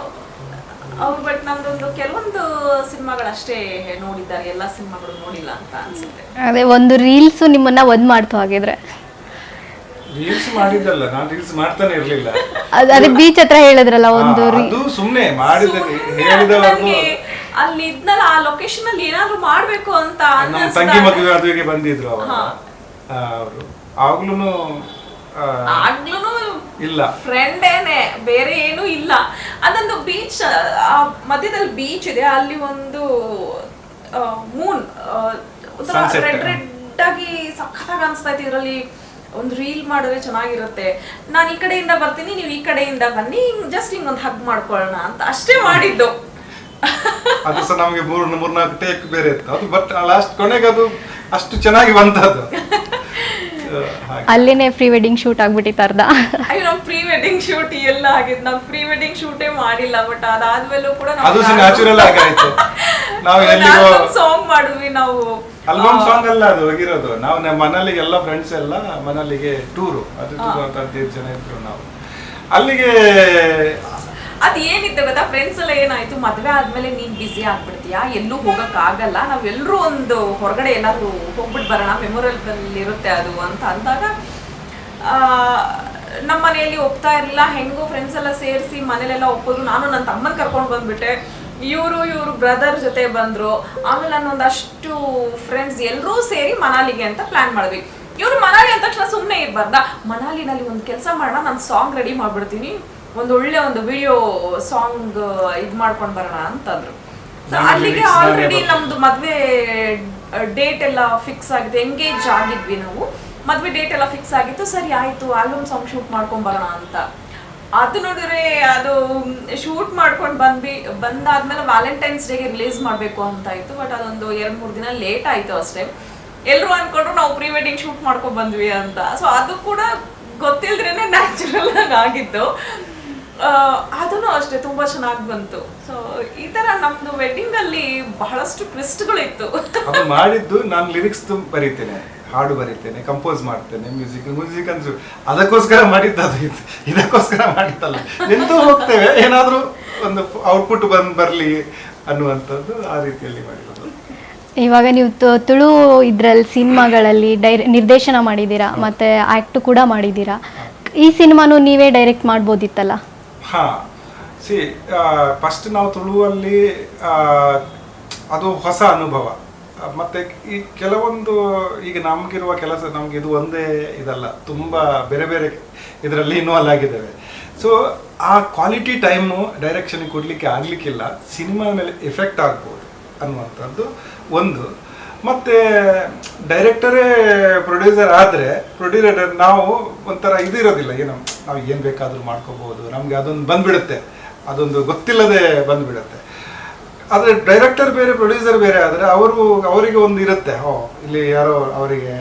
ಅವ್ರು ಬಟ್ ನಮ್ದೊಂದು ಕೆಲವೊಂದು ಸಿನಿಮಾಗಳಷ್ಟೇ ನೋಡಿದ್ದಾರೆ, ಎಲ್ಲ ಸಿನಿಮಾಗಳು ನೋಡಿಲ್ಲ ಅಂತ ಅನ್ಸುತ್ತೆ. ಅದೇ ಒಂದು ರೀಲ್ಸ್ ನಿಮ್ಮನ್ನ ಒಂದ್ ಮಾಡ್ತು ಹಾಗಿದ್ರೆ. ರೀಲ್ಸ್ ಮಾಡಿದ್ದಲ್ಲ, ನಾನು ರೀಲ್ಸ್ ಮಾಡ್ತಾನೆ ಇರ್ಲಿಲ್ಲ. ಅದೇ ಬೀಚ್ ಹತ್ರ ಹೇಳಿದ್ರಲ್ಲ ಒಂದು ಅದು ಸುಮ್ಮನೆ ಮಾಡಿದ ಹೇಳಿದವರೆಗೂ ಅಲ್ಲಿ ಇದ್ನಲ್ಲ ಆ ಲೊಕೇಶನ್ ಅಲ್ಲಿ ಏನಾದ್ರು ಮಾಡ್ಬೇಕು ಅಂತ ನಮ್ಮ ತಂಗಿ ಮದುವೆ ಅದುವಿಗೆ ಬಂದಿದ್ರು ಅವರು. ಆಗ್ಲೂ ಇಲ್ಲ, ಫ್ರೆಂಡ್ ಏನೇ, ಬೇರೆ ಏನು ಇಲ್ಲ. ಅದೊಂದು ಬೀಚ್, ಮಧ್ಯದಲ್ಲಿ ಬೀಚ್ ಇದೆ, ಅಲ್ಲಿ ಒಂದು ಮೂನ್ ರೆಡ್ ರೆಡ್ ಆಗಿ ಸಖತ್ತಾಗಿ ಅನ್ಸ್ತಾ ಇತ್ತು. ಇದರಲ್ಲಿ ಒಂದು ರೀಲ್ ಮಾಡಿದ್ರೆ ಚೆನ್ನಾಗಿರುತ್ತೆ. ನಾನು ಈ ಕಡೆಯಿಂದ ಬರ್ತೀನಿ, ನೀವು ಈ ಕಡೆಯಿಂದ ಬನ್ನಿ, ಜಸ್ಟ್ ಹಿಂಗೊಂದು ಹಗ್ ಮಾಡ್ಕೊಳ್ಳೋಣ ಅಂತ ಅಷ್ಟೇ ಮಾಡಿದ್ದು. ಅದು ಸಹ ನಮಗೆ 3-4 ಟೇಕ್ ಬೇರೆ ಇತ್ತು ಅದು. ಬಟ್ ಲಾಸ್ಟ್ ಕೊನೆಗೆ ಅದು ಅಷ್ಟು ಚೆನ್ನಾಗಿ ಬಂತದ್ದು. ಅಲ್ಲಿನೇ ಪ್ರೀ ವೆಡ್ಡಿಂಗ್ ಶೂಟ್ ಆಗ್ಬಿಟ್ಟಿತ್ತು ಅರ್ಧ. ಅಯ್ಯೋ ನಮ್ ಪ್ರೀ ವೆಡ್ಡಿಂಗ್ ಶೂಟ್ ಎಲ್ಲ ಆಗಿತ್ತು. ನಾವು ಪ್ರೀ ವೆಡ್ಡಿಂಗ್ ಶೂಟೇ ಮಾಡಿಲ್ಲ. ಬಟ್ ಅದಾದ್ಮೇಲೂ ಕೂಡ ಅದು ನ್ಯಾಚುರಲ್ ಆಗಿ ಆಯ್ತು. ನಾವು ಎಲ್ಲಿಗೋ ಸಾಂಗ್ ಮಾಡಿದ್ವಿ. ನಾವು ಆಲ್ಬಮ್ ಸಾಂಗ್ ಅಲ್ಲ ಅದು ಹೋಗಿರೋದು. ನಾವು ಮನಲ್ಲಿಗೆ ಎಲ್ಲ ಫ್ರೆಂಡ್ಸ್ ಎಲ್ಲ ಮನಲ್ಲಿಗೆ ಟೂರು, ಅದು 15 ಜನ ಇದ್ರು ನಾವು. ಅಲ್ಲಿಗೆ ಅದ್ ಏನಿತ್ತು ಗೊತ್ತಾ, ಫ್ರೆಂಡ್ಸ್ ಎಲ್ಲ ಏನಾಯ್ತು, ಮದ್ವೆ ಆದ್ಮೇಲೆ ನೀನ್ ಬಿಸಿ ಆಗ್ಬಿಡ್ತೀಯಾ, ಎಲ್ಲೂ ಹೋಗಕ್ ಆಗಲ್ಲ, ನಾವೆಲ್ಲರೂ ಒಂದು ಹೊರಗಡೆ ಏನಾದ್ರು ಹೋಗ್ಬಿಟ್ಟು ಬರೋಣ, ಮೆಮೊರಬಲ್ ಇರುತ್ತೆ ಅದು ಅಂತ ಅಂದಾಗ ನಮ್ಮ ಮನೆಯಲ್ಲಿ ಒಪ್ತಾ ಇರಲಿಲ್ಲ. ಹೆಂಗೋ ಫ್ರೆಂಡ್ಸ್ ಎಲ್ಲ ಸೇರಿಸಿ ಮನೇಲೆಲ್ಲ ಒಪ್ಪೋದು. ನಾನು ನನ್ನ ತಮ್ಮನ ಕರ್ಕೊಂಡು ಬಂದ್ಬಿಟ್ಟೆ, ಇವರು ಬ್ರದರ್ ಜೊತೆ ಬಂದ್ರು. ಆಮೇಲೆ ನಾನು ಒಂದಷ್ಟು ಫ್ರೆಂಡ್ಸ್ ಎಲ್ಲರೂ ಸೇರಿ ಮನಾಲಿಗೆ ಅಂತ ಪ್ಲಾನ್ ಮಾಡಿದ್ವಿ. ಇವರು ಮನಾಲಿ ಅಂದ ತಕ್ಷಣ ಸುಮ್ಮನೆ ಇರಬಾರ್ದ, ಮನಾಲಿನಲ್ಲಿ ಒಂದು ಕೆಲಸ ಮಾಡೋಣ, ನಾನು ಸಾಂಗ್ ರೆಡಿ ಮಾಡ್ಬಿಡ್ತೀನಿ, ಒಂದು ವಿಡಿಯೋ ಸಾಂಗ್ ಇದ್ ಮಾಡ್ಕೊಂಡ್ ಬರೋಣ ಅಂತಂದ್ರು. ಅಲ್ಲಿಗೆ ಆಲ್ರೆಡಿ ನಮ್ದು ಮದ್ವೆ ಡೇಟ್ ಎಲ್ಲ ಫಿಕ್ಸ್ ಆಗಿದೆ, ಎಂಗೇಜ್ ಆಗಿದ್ವಿ ನಾವು, ಮದ್ವೆ ಡೇಟ್ ಎಲ್ಲ ಫಿಕ್ಸ್ ಆಗಿತ್ತು. ಸರಿ ಆಯ್ತು, ಆಲ್ಬಮ್ ಸಾಂಗ್ ಶೂಟ್ ಮಾಡ್ಕೊಂಡ್ ಬರೋಣ ಅಂತ. ಅದು ನೋಡಿದ್ರೆ ಅದು ಶೂಟ್ ಮಾಡ್ಕೊಂಡು ಬಂದಾದ್ಮೇಲೆ ವ್ಯಾಲೆಂಟೈನ್ಸ್ ಡೇಗೆ ರಿಲೀಸ್ ಮಾಡಬೇಕು ಅಂತ ಇತ್ತು. ಬಟ್ ಅದೊಂದು 2-3 ದಿನ ಲೇಟ್ ಆಯ್ತು ಅಷ್ಟೇ. ಎಲ್ಲರೂ ಅನ್ಕೊಂಡ್ರು ನಾವು ಪ್ರೀ ವೆಡ್ಡಿಂಗ್ ಶೂಟ್ ಮಾಡ್ಕೊಂಡ್ ಬಂದ್ವಿ ಅಂತ. ಸೊ ಅದು ಕೂಡ ಗೊತ್ತಿಲ್ದ್ರೇನೆ ನ್ಯಾಚುರಲ್ ಆಗಿ ಆಗಿತ್ತು. ಅದನ್ನು ಅಷ್ಟೇ ತುಂಬಾ ಚೆನ್ನಾಗಿ ಬಂತು. ಸೊ ಈ ತರ ನಮ್ದು ವೆಡ್ಡಿಂಗ್ ಅಲ್ಲಿ ಬಹಳಷ್ಟು ಟ್ವಿಸ್ಟ್ಗಳಿತ್ತು. ಅದು ಮಾಡಿದ್ದು ನಾನು ಲಿರಿಕ್ಸ್ ಬರೀತೇನೆ, ಹಾಡು ಬರೀತೇನೆ, ಕಂಪೋಸ್ ಮಾಡ್ತೇನೆ, ಮ್ಯೂಸಿಕ್ ಅಂದ್ರೆ ಅದಕ್ಕೋಸ್ಕರ ಮಾಡಿದ್ದು, ಅದು ಇದಕ್ಕೋಸ್ಕರ ಮಾಡಿದ್ದಲ್ಲ. ಎಂತೂ ಹೋಗ್ತೇವೆ, ಏನಾದ್ರೂ ಒಂದು ಔಟ್ಪುಟ್ ಬರ್ಲಿ ಅನ್ನುವಂಥದ್ದು ಆ ರೀತಿಯಲ್ಲಿ ಮಾಡಿರೋದು. ಇವಾಗ ನೀವು ತುಳು ಇದ್ರಲ್ಲಿ ಸಿನಿಮಾಗಳಲ್ಲಿ ನಿರ್ದೇಶನ ಮಾಡಿದ್ದೀರಾ, ಮತ್ತೆ ಆಕ್ಟ್ ಕೂಡ ಮಾಡಿದ್ದೀರಾ. ಈ ಸಿನಿಮಾನು ನೀವೇ ಡೈರೆಕ್ಟ್ ಮಾಡ್ಬೋದಿತ್ತಲ್ಲ? ಹಾ, ಫಸ್ಟ್ ನಾವು ತುಳುವಲ್ಲಿ ಅದು ಹೊಸ ಅನುಭವ. ಮತ್ತೆ ಈ ಕೆಲವೊಂದು ಈಗ ನಮಗಿರುವ ಕೆಲಸ, ನಮ್ಗೆ ಇದು ಒಂದೇ ಇದಲ್ಲ, ತುಂಬಾ ಬೇರೆ ಬೇರೆ ಇದರಲ್ಲಿ ಇನ್ವಾಲ್ವ್ ಆಗಿದ್ದೇವೆ. ಸೊ ಆ ಕ್ವಾಲಿಟಿ ಟೈಮು ಡೈರೆಕ್ಷನ್ ಕೊಡ್ಲಿಕ್ಕೆ ಆಗ್ಲಿಕ್ಕಿಲ್ಲ, ಸಿನಿಮಾ ಮೇಲೆ ಎಫೆಕ್ಟ್ ಆಗ್ಬೋದು ಅನ್ನುವಂಥದ್ದು ಒಂದು. ಮತ್ತೆ ಡೈರೆಕ್ಟರೇ ಪ್ರೊಡ್ಯೂಸರ್ ಆದರೆ ನಾವು ಒಂಥರ ಇದಿರೋದಿಲ್ಲ, ಏನೋ ನಾವು ಏನು ಬೇಕಾದರೂ ಮಾಡ್ಕೋಬಹುದು, ನಮಗೆ ಅದೊಂದು ಬಂದ್ಬಿಡುತ್ತೆ, ಅದೊಂದು ಗೊತ್ತಿಲ್ಲದೆ ಬಂದ್ಬಿಡುತ್ತೆ. ಆದರೆ ಡೈರೆಕ್ಟರ್ ಬೇರೆ ಪ್ರೊಡ್ಯೂಸರ್ ಬೇರೆ ಆದರೆ ಅವರಿಗೆ ಒಂದು ಇರುತ್ತೆ, ಇಲ್ಲಿ ಯಾರೋ ಅವರಿಗೆ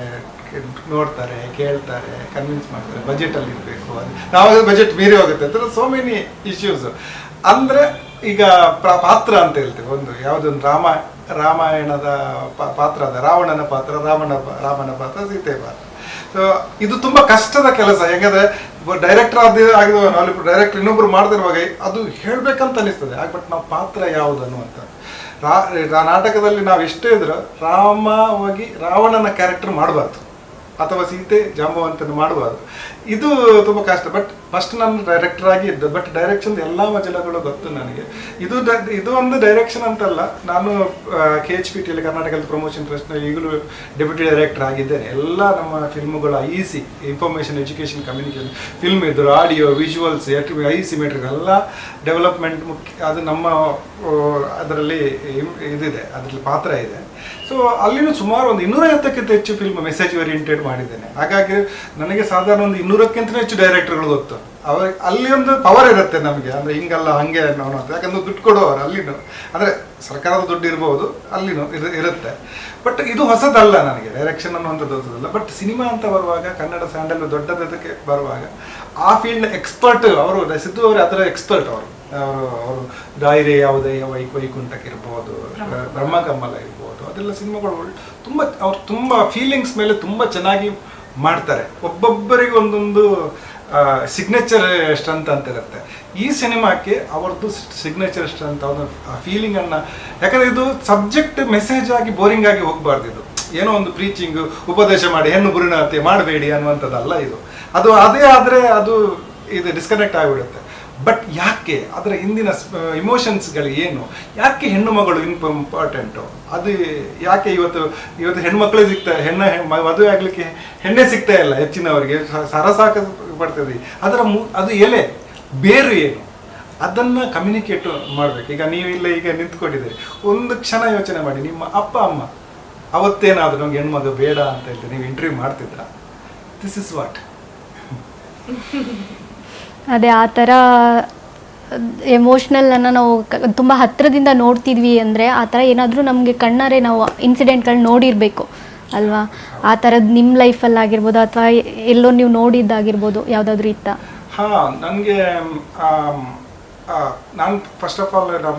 ನೋಡ್ತಾರೆ, ಕೇಳ್ತಾರೆ, ಕನ್ವಿನ್ಸ್ ಮಾಡ್ತಾರೆ, ಬಜೆಟಲ್ಲಿ ಇರಬೇಕು, ಅದು ನಾವು ಬಜೆಟ್ ಮೀರಿ ಹೋಗುತ್ತೆ ಅಂತ ಸೋ ಮೆನಿ ಇಶ್ಯೂಸ್. ಅಂದರೆ ಈಗ ಪಾತ್ರ ಅಂತ ಹೇಳ್ತೇವೆ, ಒಂದು ಯಾವುದೊಂದು ರಾಮಾಯಣದ ಪಾತ್ರ ಅದ, ರಾವಣನ ಪಾತ್ರ, ರಾಮನ ಪಾತ್ರ, ಸೀತೆ ಪಾತ್ರ. ಸೊ ಇದು ತುಂಬ ಕಷ್ಟದ ಕೆಲಸ. ಯಾಕಂದರೆ ಡೈರೆಕ್ಟರ್ ಆಗಿರುವ ಡೈರೆಕ್ಟರ್ ಇನ್ನೊಬ್ರು ಮಾಡ್ತಿರುವಾಗ ಅದು ಹೇಳ್ಬೇಕಂತ ಅನಿಸ್ತದೆ. ಬಟ್ ನಾವು ಪಾತ್ರ ಯಾವುದು ಅನ್ನುವಂಥ ನಾಟಕದಲ್ಲಿ ನಾವು ಎಷ್ಟೇ ಇದ್ರು ರಾಮವಾಗಿ ರಾವಣನ ಕ್ಯಾರೆಕ್ಟರ್ ಮಾಡಬಾರ್ದು, ಅಥವಾ ಸೀತೆ ಜಾಂಬವಂತನ ಮಾಡಬಾರ್ದು. ಇದು ತುಂಬ ಕಷ್ಟ. ಬಟ್ ಫಸ್ಟ್ ನಾನು ಡೈರೆಕ್ಟರ್ ಆಗಿ ಇದ್ದೆ, ಬಟ್ ಡೈರೆಕ್ಷನ್ ಎಲ್ಲ ಮಜಲಗಳು ಗೊತ್ತು ನನಗೆ. ಇದು ಒಂದು ಡೈರೆಕ್ಷನ್ ಅಂತಲ್ಲ, ನಾನು KHPTಯಲ್ಲಿ ಕರ್ನಾಟಕ ಪ್ರಮೋಷನ್ ಟ್ರಸ್ಟ್ನ ಈಗಲೂ ಡೆಪ್ಯೂಟಿ ಡೈರೆಕ್ಟರ್ ಆಗಿದ್ದೇನೆ. ಎಲ್ಲ ನಮ್ಮ ಫಿಲ್ಮ್ಗಳ IC information education communication film ಇದ್ರು, ಆಡಿಯೋ ವಿಜುವಲ್ಸ್ IC ಮೆಟೀರಿಯಲ್ ಎಲ್ಲ ಡೆವಲಪ್ಮೆಂಟ್ ಮುಖ್ಯ, ಅದು ನಮ್ಮ ಅದರಲ್ಲಿ ಇದಿದೆ, ಅದರಲ್ಲಿ ಪಾತ್ರ ಇದೆ. ಸೊ ಅಲ್ಲಿನೂ ಸುಮಾರು ಒಂದು 250ಕ್ಕಿಂತ ಹೆಚ್ಚು ಫಿಲ್ಮ್ ಮೆಸೇಜ್ ಓರಿಯೆಂಟೆಡ್ ಮಾಡಿದ್ದೇನೆ. ಹಾಗಾಗಿ ನನಗೆ ಸಾಧಾರಣ ಒಂದು 200ಕ್ಕಿಂತ ಹೆಚ್ಚು ಡೈರೆಕ್ಟರ್ಗಳು ಗೊತ್ತು. ಅಲ್ಲಿ ಒಂದು ಪವರ್ ಇರುತ್ತೆ ನಮಗೆ, ಅಂದರೆ ಹಿಂಗಲ್ಲ ಹಂಗೆ ಅನ್ನೋದು. ಯಾಕಂದ್ರೆ ದುಡ್ಡು ಕೊಡುವವರು ಅಲ್ಲಿನೂ, ಅಂದರೆ ಸರ್ಕಾರದ ದುಡ್ಡು ಇರ್ಬೋದು, ಅಲ್ಲಿನೂ ಇರುತ್ತೆ. ಬಟ್ ಇದು ಹೊಸದಲ್ಲ ನನಗೆ, ಡೈರೆಕ್ಷನ್ ಅನ್ನುವಂಥದ್ದು ಹೊಸದಲ್ಲ. ಬಟ್ ಸಿನಿಮಾ ಅಂತ ಬರುವಾಗ, ಕನ್ನಡ ಸ್ಯಾಂಡಲ್ ದೊಡ್ಡದಕ್ಕೆ ಬರುವಾಗ ಆ ಫೀಲ್ಡ್ ಎಕ್ಸ್ಪರ್ಟ್ ಅವರು, ಸಿದ್ದು ಅವರು ಅದರ ಎಕ್ಸ್ಪರ್ಟ್. ಅವರು ಡಾಯಿರೆ ಯಾವುದೇ ವೈಕುಂಠಕ್ಕೆ ಇರ್ಬೋದು, ಬ್ರಹ್ಮಕಮಲ ಇರ್ಬೋದು, ಅದೆಲ್ಲ ಸಿನಿಮಾಗಳು ತುಂಬ ಫೀಲಿಂಗ್ಸ್ ಮೇಲೆ ತುಂಬ ಚೆನ್ನಾಗಿ ಮಾಡ್ತಾರೆ. ಒಬ್ಬೊಬ್ಬರಿಗೆ ಒಂದೊಂದು ಸಿಗ್ನೇಚರ್ ಸ್ಟ್ರೆಂತ್ ಅಂತ ಇರುತ್ತೆ. ಈ ಸಿನಿಮಾಕ್ಕೆ ಅವ್ರದ್ದು ಸಿಗ್ನೇಚರ್ ಸ್ಟ್ರೆಂತ್, ಅವ್ರ ಫೀಲಿಂಗನ್ನು, ಯಾಕಂದರೆ ಇದು ಸಬ್ಜೆಕ್ಟ್ ಮೆಸೇಜ್ ಆಗಿ ಬೋರಿಂಗ್ ಆಗಿ ಹೋಗಬಾರ್ದು. ಇದು ಏನೋ ಒಂದು ಪ್ರೀಚಿಂಗ್ ಉಪದೇಶ ಮಾಡಿ ಹೆಣ್ಣು ಬುರುಣತೆ ಮಾಡಬೇಡಿ ಅನ್ನುವಂಥದ್ದಲ್ಲ ಇದು. ಅದೇ ಆದರೆ ಅದು ಇದು ಡಿಸ್ಕನೆಕ್ಟ್ ಆಗಿಬಿಡುತ್ತೆ. ಬಟ್ ಯಾಕೆ ಅದರ ಹಿಂದಿನ ಇಮೋಷನ್ಸ್ಗಳು ಏನು, ಯಾಕೆ ಹೆಣ್ಣು ಮಗಳು ಇಂಪಾರ್ಟೆಂಟು, ಅದು ಯಾಕೆ ಇವತ್ತು ಹೆಣ್ಮಕ್ಳೇ ಮದುವೆ ಆಗಲಿಕ್ಕೆ ಹೆಣ್ಣೆ ಸಿಗ್ತಾ ಇಲ್ಲ ಹೆಚ್ಚಿನವರಿಗೆ, ಸರಸಾಕ ಪಡ್ತದೆ. ಅದು ಎಲೆ ಬೇರು ಏನು, ಅದನ್ನು ಕಮ್ಯುನಿಕೇಟ್ ಮಾಡಬೇಕು. ಈಗ ನೀವಿಲ್ಲ, ಈಗ ನಿಂತ್ಕೊಂಡಿದ್ದೀರಿ, ಒಂದು ಕ್ಷಣ ಯೋಚನೆ ಮಾಡಿ, ನಿಮ್ಮ ಅಪ್ಪ ಅಮ್ಮ ಅವತ್ತೇನಾದರೂ ನಮ್ಗೆ ಹೆಣ್ಮಗು ಬೇಡ ಅಂತ ಹೇಳ್ತೀವಿ, ನೀವು ಇಂಟರ್ವ್ಯೂ ಮಾಡ್ತಿದ್ರ? This is what. ಅದೇ ಆ ಥರ ಎಮೋಷ್ನಲನ್ನು ನಾವು ತುಂಬ ಹತ್ತಿರದಿಂದ ನೋಡ್ತಿದ್ವಿ ಅಂದರೆ, ಆ ಥರ ಏನಾದರೂ ನಮಗೆ ಕಣ್ಣಾರೆ ನಾವು ಇನ್ಸಿಡೆಂಟ್ಗಳು ನೋಡಿರಬೇಕು ಅಲ್ವಾ? ಆ ಥರದ್ದು ನಿಮ್ಮ ಲೈಫಲ್ಲಿ ಆಗಿರ್ಬೋದು, ಅಥವಾ ಎಲ್ಲೋ ನೀವು ನೋಡಿದ್ದಾಗಿರ್ಬೋದು, ಯಾವುದಾದ್ರೂ ಇತ್ತಾ? ಹಾಂ, ನನಗೆ ನಾನು ಫಸ್ಟ್ ಆಫ್ ಆಲ್ ನಮ್ಮ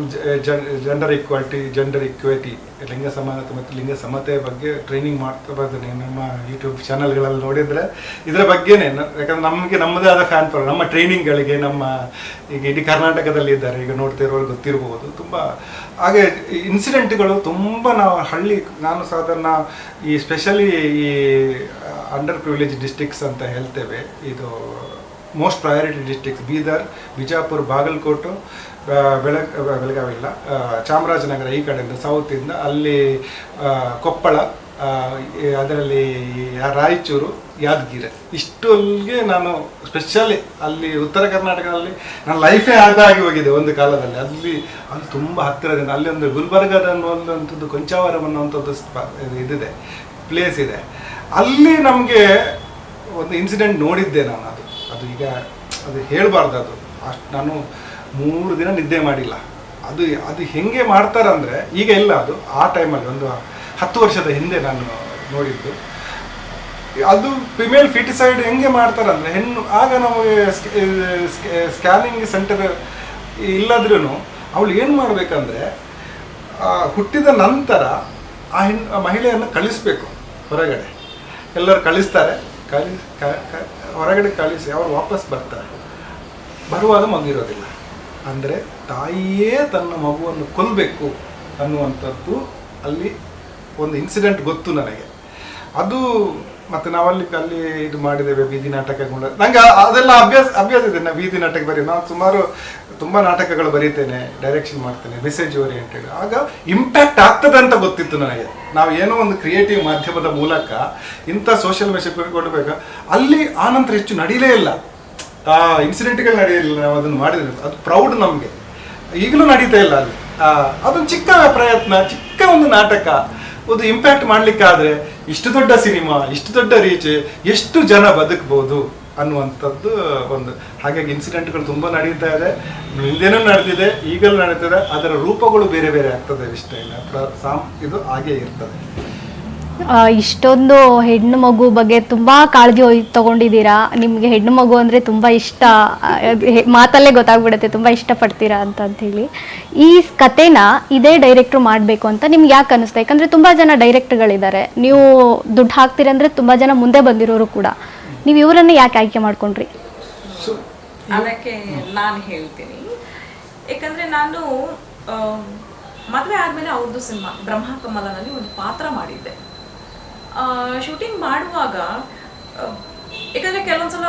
ಜೆಂಡರ್ ಇಕ್ವಿಟಿ ಲಿಂಗ ಸಮಾನತೆ ಮತ್ತು ಲಿಂಗ ಸಮತೆಯ ಬಗ್ಗೆ ಟ್ರೈನಿಂಗ್ ಮಾಡ್ತಾ ಬರ್ತೀನಿ. ನಮ್ಮ ಯೂಟ್ಯೂಬ್ ಚಾನಲ್ಗಳಲ್ಲಿ ನೋಡಿದರೆ ಇದರ ಬಗ್ಗೆನೇ, ಯಾಕಂದ್ರೆ ನಮಗೆ ನಮ್ಮದೇ ಆದ ಫ್ಯಾನ್ ಫಾಲೋ, ನಮ್ಮ ಟ್ರೈನಿಂಗ್ಗಳಿಗೆ ನಮ್ಮ ಈಗ ಇಡೀ ಕರ್ನಾಟಕದಲ್ಲಿ ಇದ್ದಾರೆ, ಈಗ ನೋಡ್ತಿರೋರು ಗೊತ್ತಿರ್ಬೋದು. ತುಂಬ ಹಾಗೆ ಇನ್ಸಿಡೆಂಟ್ಗಳು ತುಂಬ ನಾನು ಸಾಧಾರಣ ಈ ಸ್ಪೆಷಲಿ ಈ ಅಂಡರ್ ಪ್ರಿವಿಲೇಜ್ ಡಿಸ್ಟ್ರಿಕ್ಟ್ಸ್ ಅಂತ ಹೇಳ್ತೇವೆ, ಇದು most priority districts Bidar, Bijapur, Bagalkot, Belagavi ಇಲ್ಲ, ಚಾಮರಾಜನಗರ ಈ ಕಡೆಯಿಂದ ಸೌತಿಂದ, ಅಲ್ಲಿ ಕೊಪ್ಪಳ, ಅದರಲ್ಲಿ ರಾಯಚೂರು, ಯಾದಗಿರಿ, ಇಷ್ಟೊಲ್ಗೆ ನಾನು ಸ್ಪೆಷಲಿ ಅಲ್ಲಿ ಉತ್ತರ ಕರ್ನಾಟಕದಲ್ಲಿ ನನ್ನ ಲೈಫೇ ಆಗಿ ಹೋಗಿದೆ ಒಂದು ಕಾಲದಲ್ಲಿ. ಅಲ್ಲಿ ತುಂಬ ಹತ್ತಿರದಿಂದ ಅಲ್ಲಿ ಒಂದು ಗುಲ್ಬರ್ಗದ ಅನ್ನುವಂಥದ್ದು ಕೊಂಚಾವರಂ ಅನ್ನುವಂಥದ್ದು ಇದಿದೆ, ಪ್ಲೇಸ್ ಇದೆ. ಅಲ್ಲಿ ನಮಗೆ ಒಂದು ಇನ್ಸಿಡೆಂಟ್ ನೋಡಿದ್ದೆ ನಾನು. ಅದು ಈಗ ಅದು ಹೇಳಬಾರ್ದು, ಅದು ಅಷ್ಟು ನಾನು 3 ದಿನ ನಿದ್ದೆ ಮಾಡಿಲ್ಲ. ಅದು ಹೆಂಗೆ ಮಾಡ್ತಾರಂದರೆ ಈಗ ಇಲ್ಲ, ಅದು ಆ ಟೈಮಲ್ಲಿ ಒಂದು 10 ವರ್ಷದ ಹಿಂದೆ ನಾನು ನೋಡಿದ್ದು. ಅದು ಫಿಮೇಲ್ ಫಿಟಿಸೈಡ್ ಹೆಂಗೆ ಮಾಡ್ತಾರಂದರೆ ಹೆಣ್ಣು, ಆಗ ನಮಗೆ ಸ್ಕ್ಯಾನಿಂಗ್ ಸೆಂಟರ್ ಇಲ್ಲದ್ರೂ ಅವಳು ಏನು ಮಾಡಬೇಕಂದ್ರೆ ಹುಟ್ಟಿದ ನಂತರ ಆ ಮಹಿಳೆಯನ್ನು ಕಳಿಸ್ಬೇಕು ಹೊರಗಡೆ. ಎಲ್ಲರೂ ಕಳಿಸ್ತಾರೆ, ಹೊರಗಡೆ ಕಳಿಸಿ ಅವರು ವಾಪಸ್ ಬರ್ತಾರೆ. ಬರುವಾಗ ಮಗು ಇರೋದಿಲ್ಲ. ಅಂದರೆ ತಾಯಿಯೇ ತನ್ನ ಮಗುವನ್ನು ಕೊಲ್ಲಬೇಕು ಅನ್ನುವಂಥದ್ದು ಅಲ್ಲಿ ಒಂದು ಇನ್ಸಿಡೆಂಟ್ ಗೊತ್ತು ನನಗೆ. ಅದು ಮತ್ತು ನಾವಲ್ಲಿ ಇದು ಮಾಡಿದ್ದೇವೆ, ಬೀದಿ ನಾಟಕಗಳು. ನನಗೆ ಅದೆಲ್ಲ ಅಭ್ಯಾಸ ಇದೆ. ನಾನು ಬೀದಿ ನಾಟಕ ನಾನು ತುಂಬ ನಾಟಕಗಳು ಬರೀತೇನೆ, ಡೈರೆಕ್ಷನ್ ಮಾಡ್ತೇನೆ, ಮೆಸೇಜ್ ಓರಿಯೆಂಟೆಡ್. ಆಗ ಇಂಪ್ಯಾಕ್ಟ್ ಆಗ್ತದೆ ಅಂತ ಗೊತ್ತಿತ್ತು ನನಗೆ. ನಾವು ಏನೋ ಒಂದು ಕ್ರಿಯೇಟಿವ್ ಮಾಧ್ಯಮದ ಮೂಲಕ ಇಂಥ ಸೋಷಿಯಲ್ ಮೆಸೇಜ್ ಕೊಡಬೇಕು. ಅಲ್ಲಿ ಆನಂತರ ಹೆಚ್ಚು ನಡೀಲೇ ಇಲ್ಲ, ಆ ಇನ್ಸಿಡೆಂಟ್ಗಳು ನಡೆಯಲಿಲ್ಲ. ನಾವು ಅದನ್ನು ಮಾಡಿದ್ರೆ ಅದು ಪ್ರೌಡ್ ನಮಗೆ ಈಗಲೂ ನಡೀತಾ ಇಲ್ಲ ಅಲ್ಲಿ. ಅದೊಂದು ಚಿಕ್ಕ ಪ್ರಯತ್ನ, ಚಿಕ್ಕ ಒಂದು ನಾಟಕ ಒಂದು ಇಂಪ್ಯಾಕ್ಟ್ ಮಾಡಲಿಕ್ಕಾದರೆ ಇಷ್ಟು ದೊಡ್ಡ ಸಿನಿಮಾ, ಇಷ್ಟು ದೊಡ್ಡ ರೀಚ್, ಎಷ್ಟು ಜನ ಬದುಕ್ಬೋದು ಅನ್ನುವಂಥದ್ದು ಒಂದು. ಹಾಗಾಗಿ ಇನ್ಸಿಡೆಂಟ್ಗಳು ತುಂಬ ನಡೀತಾ ಇದೆ, ಹಿಂದೆನೂ ನಡೆದಿದೆ, ಈಗಲೂ ನಡೀತದೆ. ಅದರ ರೂಪಗಳು ಬೇರೆ ಬೇರೆ ಆಗ್ತದೆ, ಇಷ್ಟ ಇಲ್ಲ, ಇದು ಹಾಗೇ ಇರ್ತದೆ. ಇಷ್ಟೊಂದು ಹೆಣ್ಣು ಮಗು ಬಗ್ಗೆ ತುಂಬಾ ಕಾಳಜಿ ತಗೊಂಡಿದ್ದೀರಾ. ನಿಮ್ಗೆ ಹೆಣ್ಣು ಮಗು ಅಂದ್ರೆ ತುಂಬಾ ಇಷ್ಟ, ಮಾತಲ್ಲೇ ಗೊತ್ತಾಗ್ಬಿಡುತ್ತೆ ತುಂಬಾ ಇಷ್ಟಪಡ್ತೀರಾ ಅಂತ ಹೇಳಿ. ಈ ಕತೆನ ಇದೇ ಡೈರೆಕ್ಟ್ರು ಮಾಡಬೇಕು ಅಂತ ನಿಮ್ಗೆ ಯಾಕೆ ಅನಿಸ್ತಾ? ಯಾಕಂದ್ರೆ ತುಂಬಾ ಜನ ಡೈರೆಕ್ಟರ್ಗಳಿದ್ದಾರೆ, ನೀವು ದುಡ್ಡು ಹಾಕ್ತೀರಂದ್ರೆ ತುಂಬಾ ಜನ ಮುಂದೆ ಬಂದಿರೋರು ಕೂಡ. ನೀವು ಇವರನ್ನ ಯಾಕೆ ಆಯ್ಕೆ ಮಾಡ್ಕೊಂಡ್ರಿ? ಅದಕ್ಕೆ ನಾನು ಹೇಳ್ತೀನಿ, ಯಾಕಂದ್ರೆ ನಾನು ಮದುವೆ ಆದ್ಮೇಲೆ ಅವ್ರದ್ದು ಸಿನಿಮಾ ಬ್ರಹ್ಮಕಮಲನಲ್ಲಿ ಒಂದು ಪಾತ್ರ ಮಾಡಿದ್ದೆ. ಶೂಟಿಂಗ್ ಮಾಡುವಾಗ ಯಾಕಂದರೆ ಕೆಲವೊಂದ್ಸಲ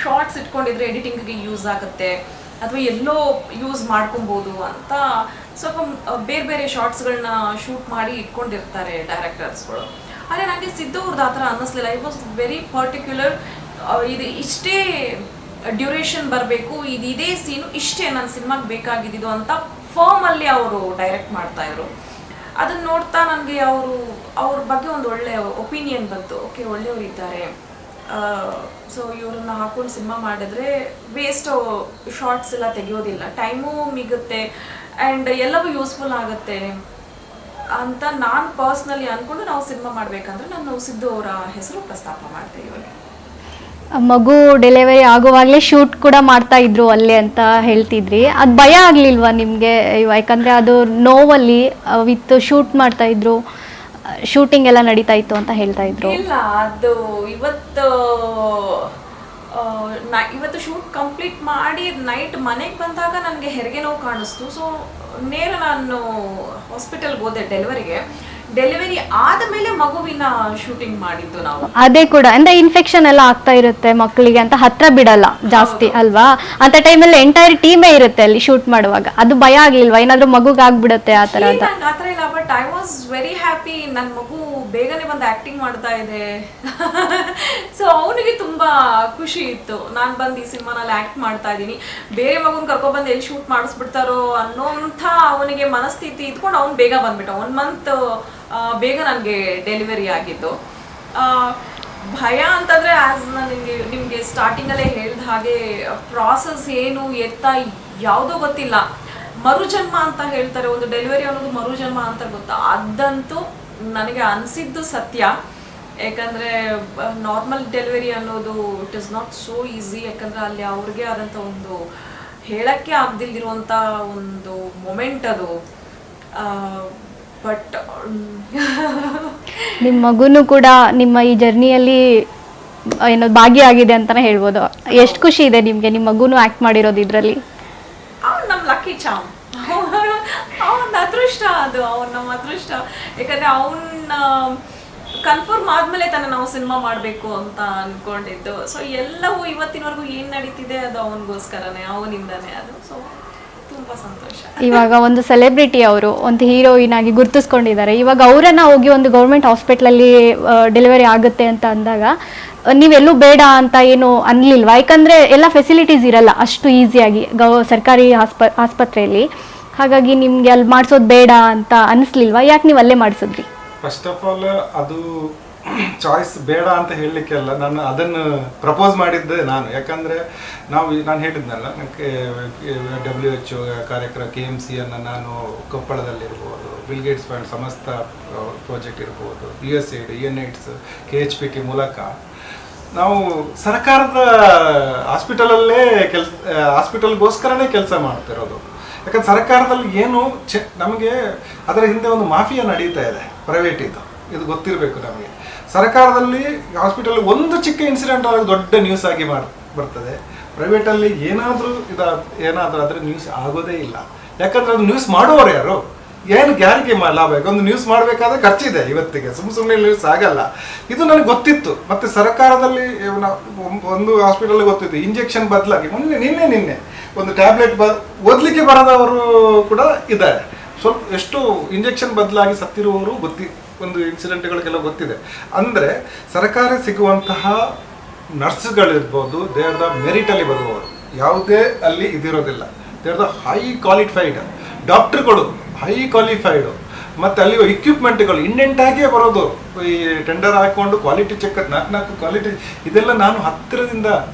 ಶಾರ್ಟ್ಸ್ ಇಟ್ಕೊಂಡಿದ್ರೆ ಎಡಿಟಿಂಗ್ಗೆ ಯೂಸ್ ಆಗುತ್ತೆ ಅಥವಾ ಎಲ್ಲೋ ಯೂಸ್ ಮಾಡ್ಕೊಬೋದು ಅಂತ ಸ್ವಲ್ಪ ಬೇರೆ ಬೇರೆ ಶಾರ್ಟ್ಸ್ಗಳನ್ನ ಶೂಟ್ ಮಾಡಿ ಇಟ್ಕೊಂಡಿರ್ತಾರೆ ಡೈರೆಕ್ಟರ್ಸ್ಗಳು. ಆದರೆ ನನಗೆ ಸಿದ್ದು ಅವ್ರದ್ದು ಆ ಥರ ಅನ್ನಿಸ್ಲಿಲ್ಲ. It was very particular. ಇದು ಇಷ್ಟೇ ಡ್ಯೂರೇಷನ್ ಬರಬೇಕು, ಇದೇ ಸೀನು ಇಷ್ಟೇ ನನ್ನ ಸಿನಿಮಾಗೆ ಬೇಕಾಗಿದ್ದು ಅಂತ ಫಾರ್ಮಲ್ಲಿ ಅವರು ಡೈರೆಕ್ಟ್ ಮಾಡ್ತಾಯಿದ್ರು. ಅದನ್ನು ನೋಡ್ತಾ ನನಗೆ ಅವ್ರ ಬಗ್ಗೆ ಒಂದು ಒಳ್ಳೆ ಒಪಿನಿಯನ್ ಬಂತು. ಓಕೆ, ಒಳ್ಳೆಯವರು ಇದ್ದಾರೆ, ಸೊ ಇವ್ರನ್ನ ಹಾಕೊಂಡು ಸಿನಿಮಾ ಮಾಡಿದ್ರೆ ವೇಸ್ಟ್, ಶಾರ್ಟ್ಸ್ ಎಲ್ಲ ತೆಗೆಯೋದಿಲ್ಲ, ಟೈಮು ಮಿಗುತ್ತೆ ಆ್ಯಂಡ್ ಎಲ್ಲವೂ ಯೂಸ್ಫುಲ್ ಆಗುತ್ತೆ ಅಂತ ನಾನು ಪರ್ಸ್ನಲಿ ಅಂದ್ಕೊಂಡು ನಾವು ಸಿನಿಮಾ ಮಾಡಬೇಕಂದ್ರೆ ನಾನು ಸಿದ್ದು ಅವರ ಹೆಸರು ಪ್ರಸ್ತಾಪ ಮಾಡ್ತೇವೆ. ಇವಾಗ ಮಗು ಡೆಲಿವರಿ ಆಗುವಾಗಲೇ ಶೂಟ್ ಕೂಡ ಮಾಡ್ತಾ ಇದ್ರು ಅಲ್ಲೇ ಅಂತ ಹೇಳ್ತಿದ್ರಿ. ಅದು ಭಯ ಆಗ್ಲಿಲ್ವಾ ನಿಮ್ಗೆ? ಯಾಕಂದ್ರೆ ಅದು ನೋವಲ್ಲಿ ವಿತ್ ಶೂಟ್ ಮಾಡ್ತಾ ಇದ್ರು, ಶೂಟಿಂಗ್ ಎಲ್ಲ ನಡೀತಾ ಇತ್ತು ಅಂತ ಹೇಳ್ತಾ ಇದ್ರು. ಇಲ್ಲ, ಅದು ಇವತ್ತು ಶೂಟ್ ಕಂಪ್ಲೀಟ್ ಮಾಡಿ ನೈಟ್ ಮನೆಗೆ ಬಂದಾಗ ನನಗೆ ಹೆರಿಗೆ ನೋವು ಕಾಣಿಸ್ತು. ಸೊ ನೇರ ನಾನು ಹಾಸ್ಪಿಟಲ್ಗೆ ಹೋದೆ ಡೆಲಿವರಿ ಆದಮೇಲೆ ಮಗುವಿನ ಶೂಟಿಂಗ್ ಮಾಡಿದ್ದು ನಾವು. ಅದೇ ಕೂಡ ಅಂದ್ರೆ ಇನ್ಫೆಕ್ಷನ್ ಎಲ್ಲ ಆಗ್ತಾ ಇರುತ್ತೆ ಮಕ್ಕಳಿಗೆ ಅಂತ ಹತ್ರ ಬಿಡಲ್ಲ ಜಾಸ್ತಿ ಅಲ್ವಾ? ಅಂತ ಟೈಮಲ್ಲಿ ಎಂಟೈರ್ ಟೀಮೇ ಇರುತ್ತೆ ಅಲ್ಲಿ ಶೂಟ್ ಮಾಡುವಾಗ. ಅದು ಭಯ ಆಗ್ಲಿಲ್ವಾ ಏನಾದ್ರೂ ಮಗುಗೆ ಆಗ್ಬಿಡುತ್ತೆ ಆ ತರ? ಆತರ ಇಲ್ಲ, but I was very happy. ನನ್ನ ಮಗು ಬೇಗನೆ ಬಂದು ಆಕ್ಟಿಂಗ್ ಮಾಡ್ತಾ ಇದೆ. ಸೊ ಅವನಿಗೆ ತುಂಬಾ ಖುಷಿ ಇತ್ತು, ನಾನು ಬಂದು ಈ ಸಿನಿಮಾನಲ್ಲಿ ಆಕ್ಟ್ ಮಾಡ್ತಾ ಇದ್ದೀನಿ, ಬೇರೆ ಮಗುನ ಕರ್ಕೊಬಂದು ಎಲ್ಲಿ ಶೂಟ್ ಮಾಡಿಸ್ಬಿಡ್ತಾರೋ ಅನ್ನೋಂಥ ಅವನಿಗೆ ಮನಸ್ಥಿತಿ ಇದ್ಕೊಂಡು ಅವ್ನು ಬೇಗ ಬಂದ್ಬಿಟ್ಟ. 1 ಮಂತ್ ಬೇಗ ನನಗೆ ಡೆಲಿವರಿ ಆಗಿದ್ದು. ಭಯ ಅಂತಂದರೆ ಆ್ಯಸ್ ನಾನು ನಿಮಗೆ ಸ್ಟಾರ್ಟಿಂಗಲ್ಲೇ ಹೇಳಿದ ಹಾಗೆ ಪ್ರಾಸೆಸ್ ಏನು ಎತ್ತ ಯಾವುದೋ ಗೊತ್ತಿಲ್ಲ. ಮರುಜನ್ಮ ಅಂತ ಹೇಳ್ತಾರೆ, ಒಂದು ಡೆಲಿವರಿ ಅನ್ನೋದು ಮರುಜನ್ಮ ಅಂತ ಗೊತ್ತಾ? ಅದಂತೂ ನನಗೆ ಅನಿಸಿದ್ದು ಸತ್ಯ. ಯಾಕಂದರೆ ನಾರ್ಮಲ್ ಡೆಲಿವರಿ ಅನ್ನೋದು it is not so easy. ಯಾಕಂದರೆ ಅಲ್ಲಿ ಅವ್ರಿಗೆ ಆದಂಥ ಒಂದು ಹೇಳಕ್ಕೆ ಆಗದಿಲ್ದಿರುವಂಥ ಒಂದು ಮೊಮೆಂಟ್ ಅದು. ಬಟ್ ನಿಮ್ಮ ಮಗುನು ಕೂಡ ನಿಮ್ಮ ಈ ಜರ್ನಿಯಲ್ಲಿ ಏನೋ ಭಾಗಿಯಾಗಿದೆ ಅಂತಾನೆ ಹೇಳ್ಬೋದು. ಎಷ್ಟು ಖುಷಿ ಇದೆ ನಿಮಗೆ ನಿಮ್ಮ ಮಗುನು ಆಕ್ಟ್ ಮಾಡಿರೋದು ಇದರಲ್ಲಿ? ಅವ್ನು ನಮ್ಮ ಲಕ್ಕಿ ಚಾಮ್, ಅವನ ಅದೃಷ್ಟ ಅದು, ಅವ್ನು ನಮ್ಮ ಅದೃಷ್ಟ. ಯಾಕಂದರೆ ಅವನ್ನ ಕನ್ಫರ್ಮ್ ಆದಮೇಲೆ ತಾನೇ ನಾವು ಸಿನಿಮಾ ಮಾಡಬೇಕು ಅಂತ ಅಂದ್ಕೊಂಡಿದ್ದು. ಸೊ ಎಲ್ಲವೂ ಇವತ್ತಿನವರೆಗೂ ಏನು ನಡೀತಿದೆ ಅದು ಅವನಿಗೋಸ್ಕರನೇ, ಅವನಿಂದಾನೇ ಅದು. ಸೊ ತುಂಬ ಸಂತೋಷ. ಇವಾಗ ಒಂದು ಸೆಲೆಬ್ರಿಟಿ ಅವರು ಒಂದು ಹೀರೋಯಿನ್ ಆಗಿ ಗುರುತಿಸ್ಕೊಂಡಿದ್ದಾರೆ. ಇವಾಗ ಅವರನ್ನ ಹೋಗಿ ಒಂದು ಗೌರ್ಮೆಂಟ್ ಹಾಸ್ಪಿಟ್ಲಲ್ಲಿ ಡೆಲಿವರಿ ಆಗುತ್ತೆ ಅಂತ ಅಂದಾಗ ನೀವೆಲ್ಲೂ ಬೇಡ ಅಂತ ಏನು ಅನ್ಲಿಲ್ವಾ? ಯಾಕಂದ್ರೆ ಎಲ್ಲ ಫೆಸಿಲಿಟೀಸ್ ಇರಲ್ಲ ಅಷ್ಟು ಈಸಿಯಾಗಿ ಸರ್ಕಾರಿ ಆಸ್ಪತ್ರೆಯಲ್ಲಿ. ಹಾಗಾಗಿ ನಿಮ್ಗೆ ಅಲ್ಲಿ ಮಾಡಿಸೋದು ಬೇಡ ಅಂತ ಅನಿಸ್ಲಿಲ್ವಾ? ಯಾಕೆ ನೀವು ಅಲ್ಲೇ ಮಾಡಿಸಿದ್ರಿ? ಫಸ್ಟ್ ಆಫ್ ಆಲ್ ಅದು ಚಾಯ್ಸ್ ಬೇಡ ಅಂತ ಹೇಳಲಿಕ್ಕೆಲ್ಲ ನಾನು ಅದನ್ನು ಪ್ರಪೋಸ್ ಮಾಡಿದ್ದೆ ನಾನು. ಯಾಕಂದರೆ ನಾನು ಹೇಳಿದ್ನಲ್ಲ, WHO ಕಾರ್ಯಕ್ರಮ KMCಯನ್ನು ನಾನು ಕೊಪ್ಪಳದಲ್ಲಿರ್ಬೋದು, ಬಿಲ್ ಗೇಟ್ಸ್ ಫಂಡ್ ಸಮಸ್ತ ಪ್ರಾಜೆಕ್ಟ್ ಇರ್ಬೋದು, USAID, UNAIDS, KHPT ಮೂಲಕ ನಾವು ಸರ್ಕಾರದ ಹಾಸ್ಪಿಟಲಲ್ಲೇ ಹಾಸ್ಪಿಟಲ್ಗೋಸ್ಕರನೇ ಕೆಲಸ ಮಾಡ್ತಿರೋದು. ಯಾಕಂದ್ರೆ ಸರ್ಕಾರದಲ್ಲಿ ಏನು ನಮಗೆ ಅದರ ಹಿಂದೆ ಒಂದು ಮಾಫಿಯಾ ನಡೀತಾ ಇದೆ, ಪ್ರೈವೇಟ್ ಇದು ಗೊತ್ತಿರಬೇಕು ನಮಗೆ. ಸರ್ಕಾರದಲ್ಲಿ ಹಾಸ್ಪಿಟಲ್ ಒಂದು ಚಿಕ್ಕ ಇನ್ಸಿಡೆಂಟ್ ಆಗಿ ದೊಡ್ಡ ನ್ಯೂಸ್ ಆಗಿ ಬರ್ತದೆ. ಪ್ರೈವೇಟಲ್ಲಿ ಏನಾದರೂ ಅದರ ನ್ಯೂಸ್ ಆಗೋದೇ ಇಲ್ಲ. ಯಾಕಂದ್ರೆ ಅದು ನ್ಯೂಸ್ ಮಾಡುವವರು ಯಾರು? ಯಾರಿಗೆ ಲಾಭ? ಒಂದು ನ್ಯೂಸ್ ಮಾಡಬೇಕಾದ್ರೆ ಖರ್ಚಿದೆ ಇವತ್ತಿಗೆ, ಸುಮ್ಮನೆ ನ್ಯೂಸ್ ಆಗಲ್ಲ. ಇದು ನನಗೆ ಗೊತ್ತಿತ್ತು. ಮತ್ತು ಸರ್ಕಾರದಲ್ಲಿ ಒಂದು ಹಾಸ್ಪಿಟಲ್ ಗೊತ್ತಿತ್ತು, ಇಂಜೆಕ್ಷನ್ ಬದಲಾಗಿ ನಿನ್ನೆ ಒಂದು ಟ್ಯಾಬ್ಲೆಟ್ ಓದಲಿಕ್ಕೆ ಬರದವರು ಕೂಡ ಇದ್ದಾರೆ. ಸ್ವಲ್ಪ ಎಷ್ಟು ಇಂಜೆಕ್ಷನ್ ಬದಲಾಗಿ ಸತ್ತಿರುವವರು ಒಂದು ಇನ್ಸಿಡೆಂಟ್ಗಳಿಗೆಲ್ಲ ಗೊತ್ತಿದೆ. ಅಂದರೆ ಸರ್ಕಾರ ಸಿಗುವಂತಹ ನರ್ಸ್ಗಳಿರ್ಬೋದು, ದೇ ಆರ್ ದ ಮೆರಿಟಲ್ಲಿ ಬರುವವರು, ಯಾವುದೇ ಅಲ್ಲಿ ಇದಿರೋದಿಲ್ಲ. They are the high qualified ಡಾಕ್ಟ್ರುಗಳು, ಹೈ ಕ್ವಾಲಿಫೈಡು. ಮತ್ತು ಅಲ್ಲಿ ಇಕ್ವಿಪ್ಮೆಂಟ್ಗಳು ಇಂಡೆಂಟಾಗಿಯೇ ಬರೋದು. ಈ ಟೆಂಡರ್ ಹಾಕ್ಕೊಂಡು ಕ್ವಾಲಿಟಿ ಚೆಕ್, 4 ಕ್ವಾಲಿಟಿ, ಇದೆಲ್ಲ ನಾನು ಹತ್ತಿರದಿಂದ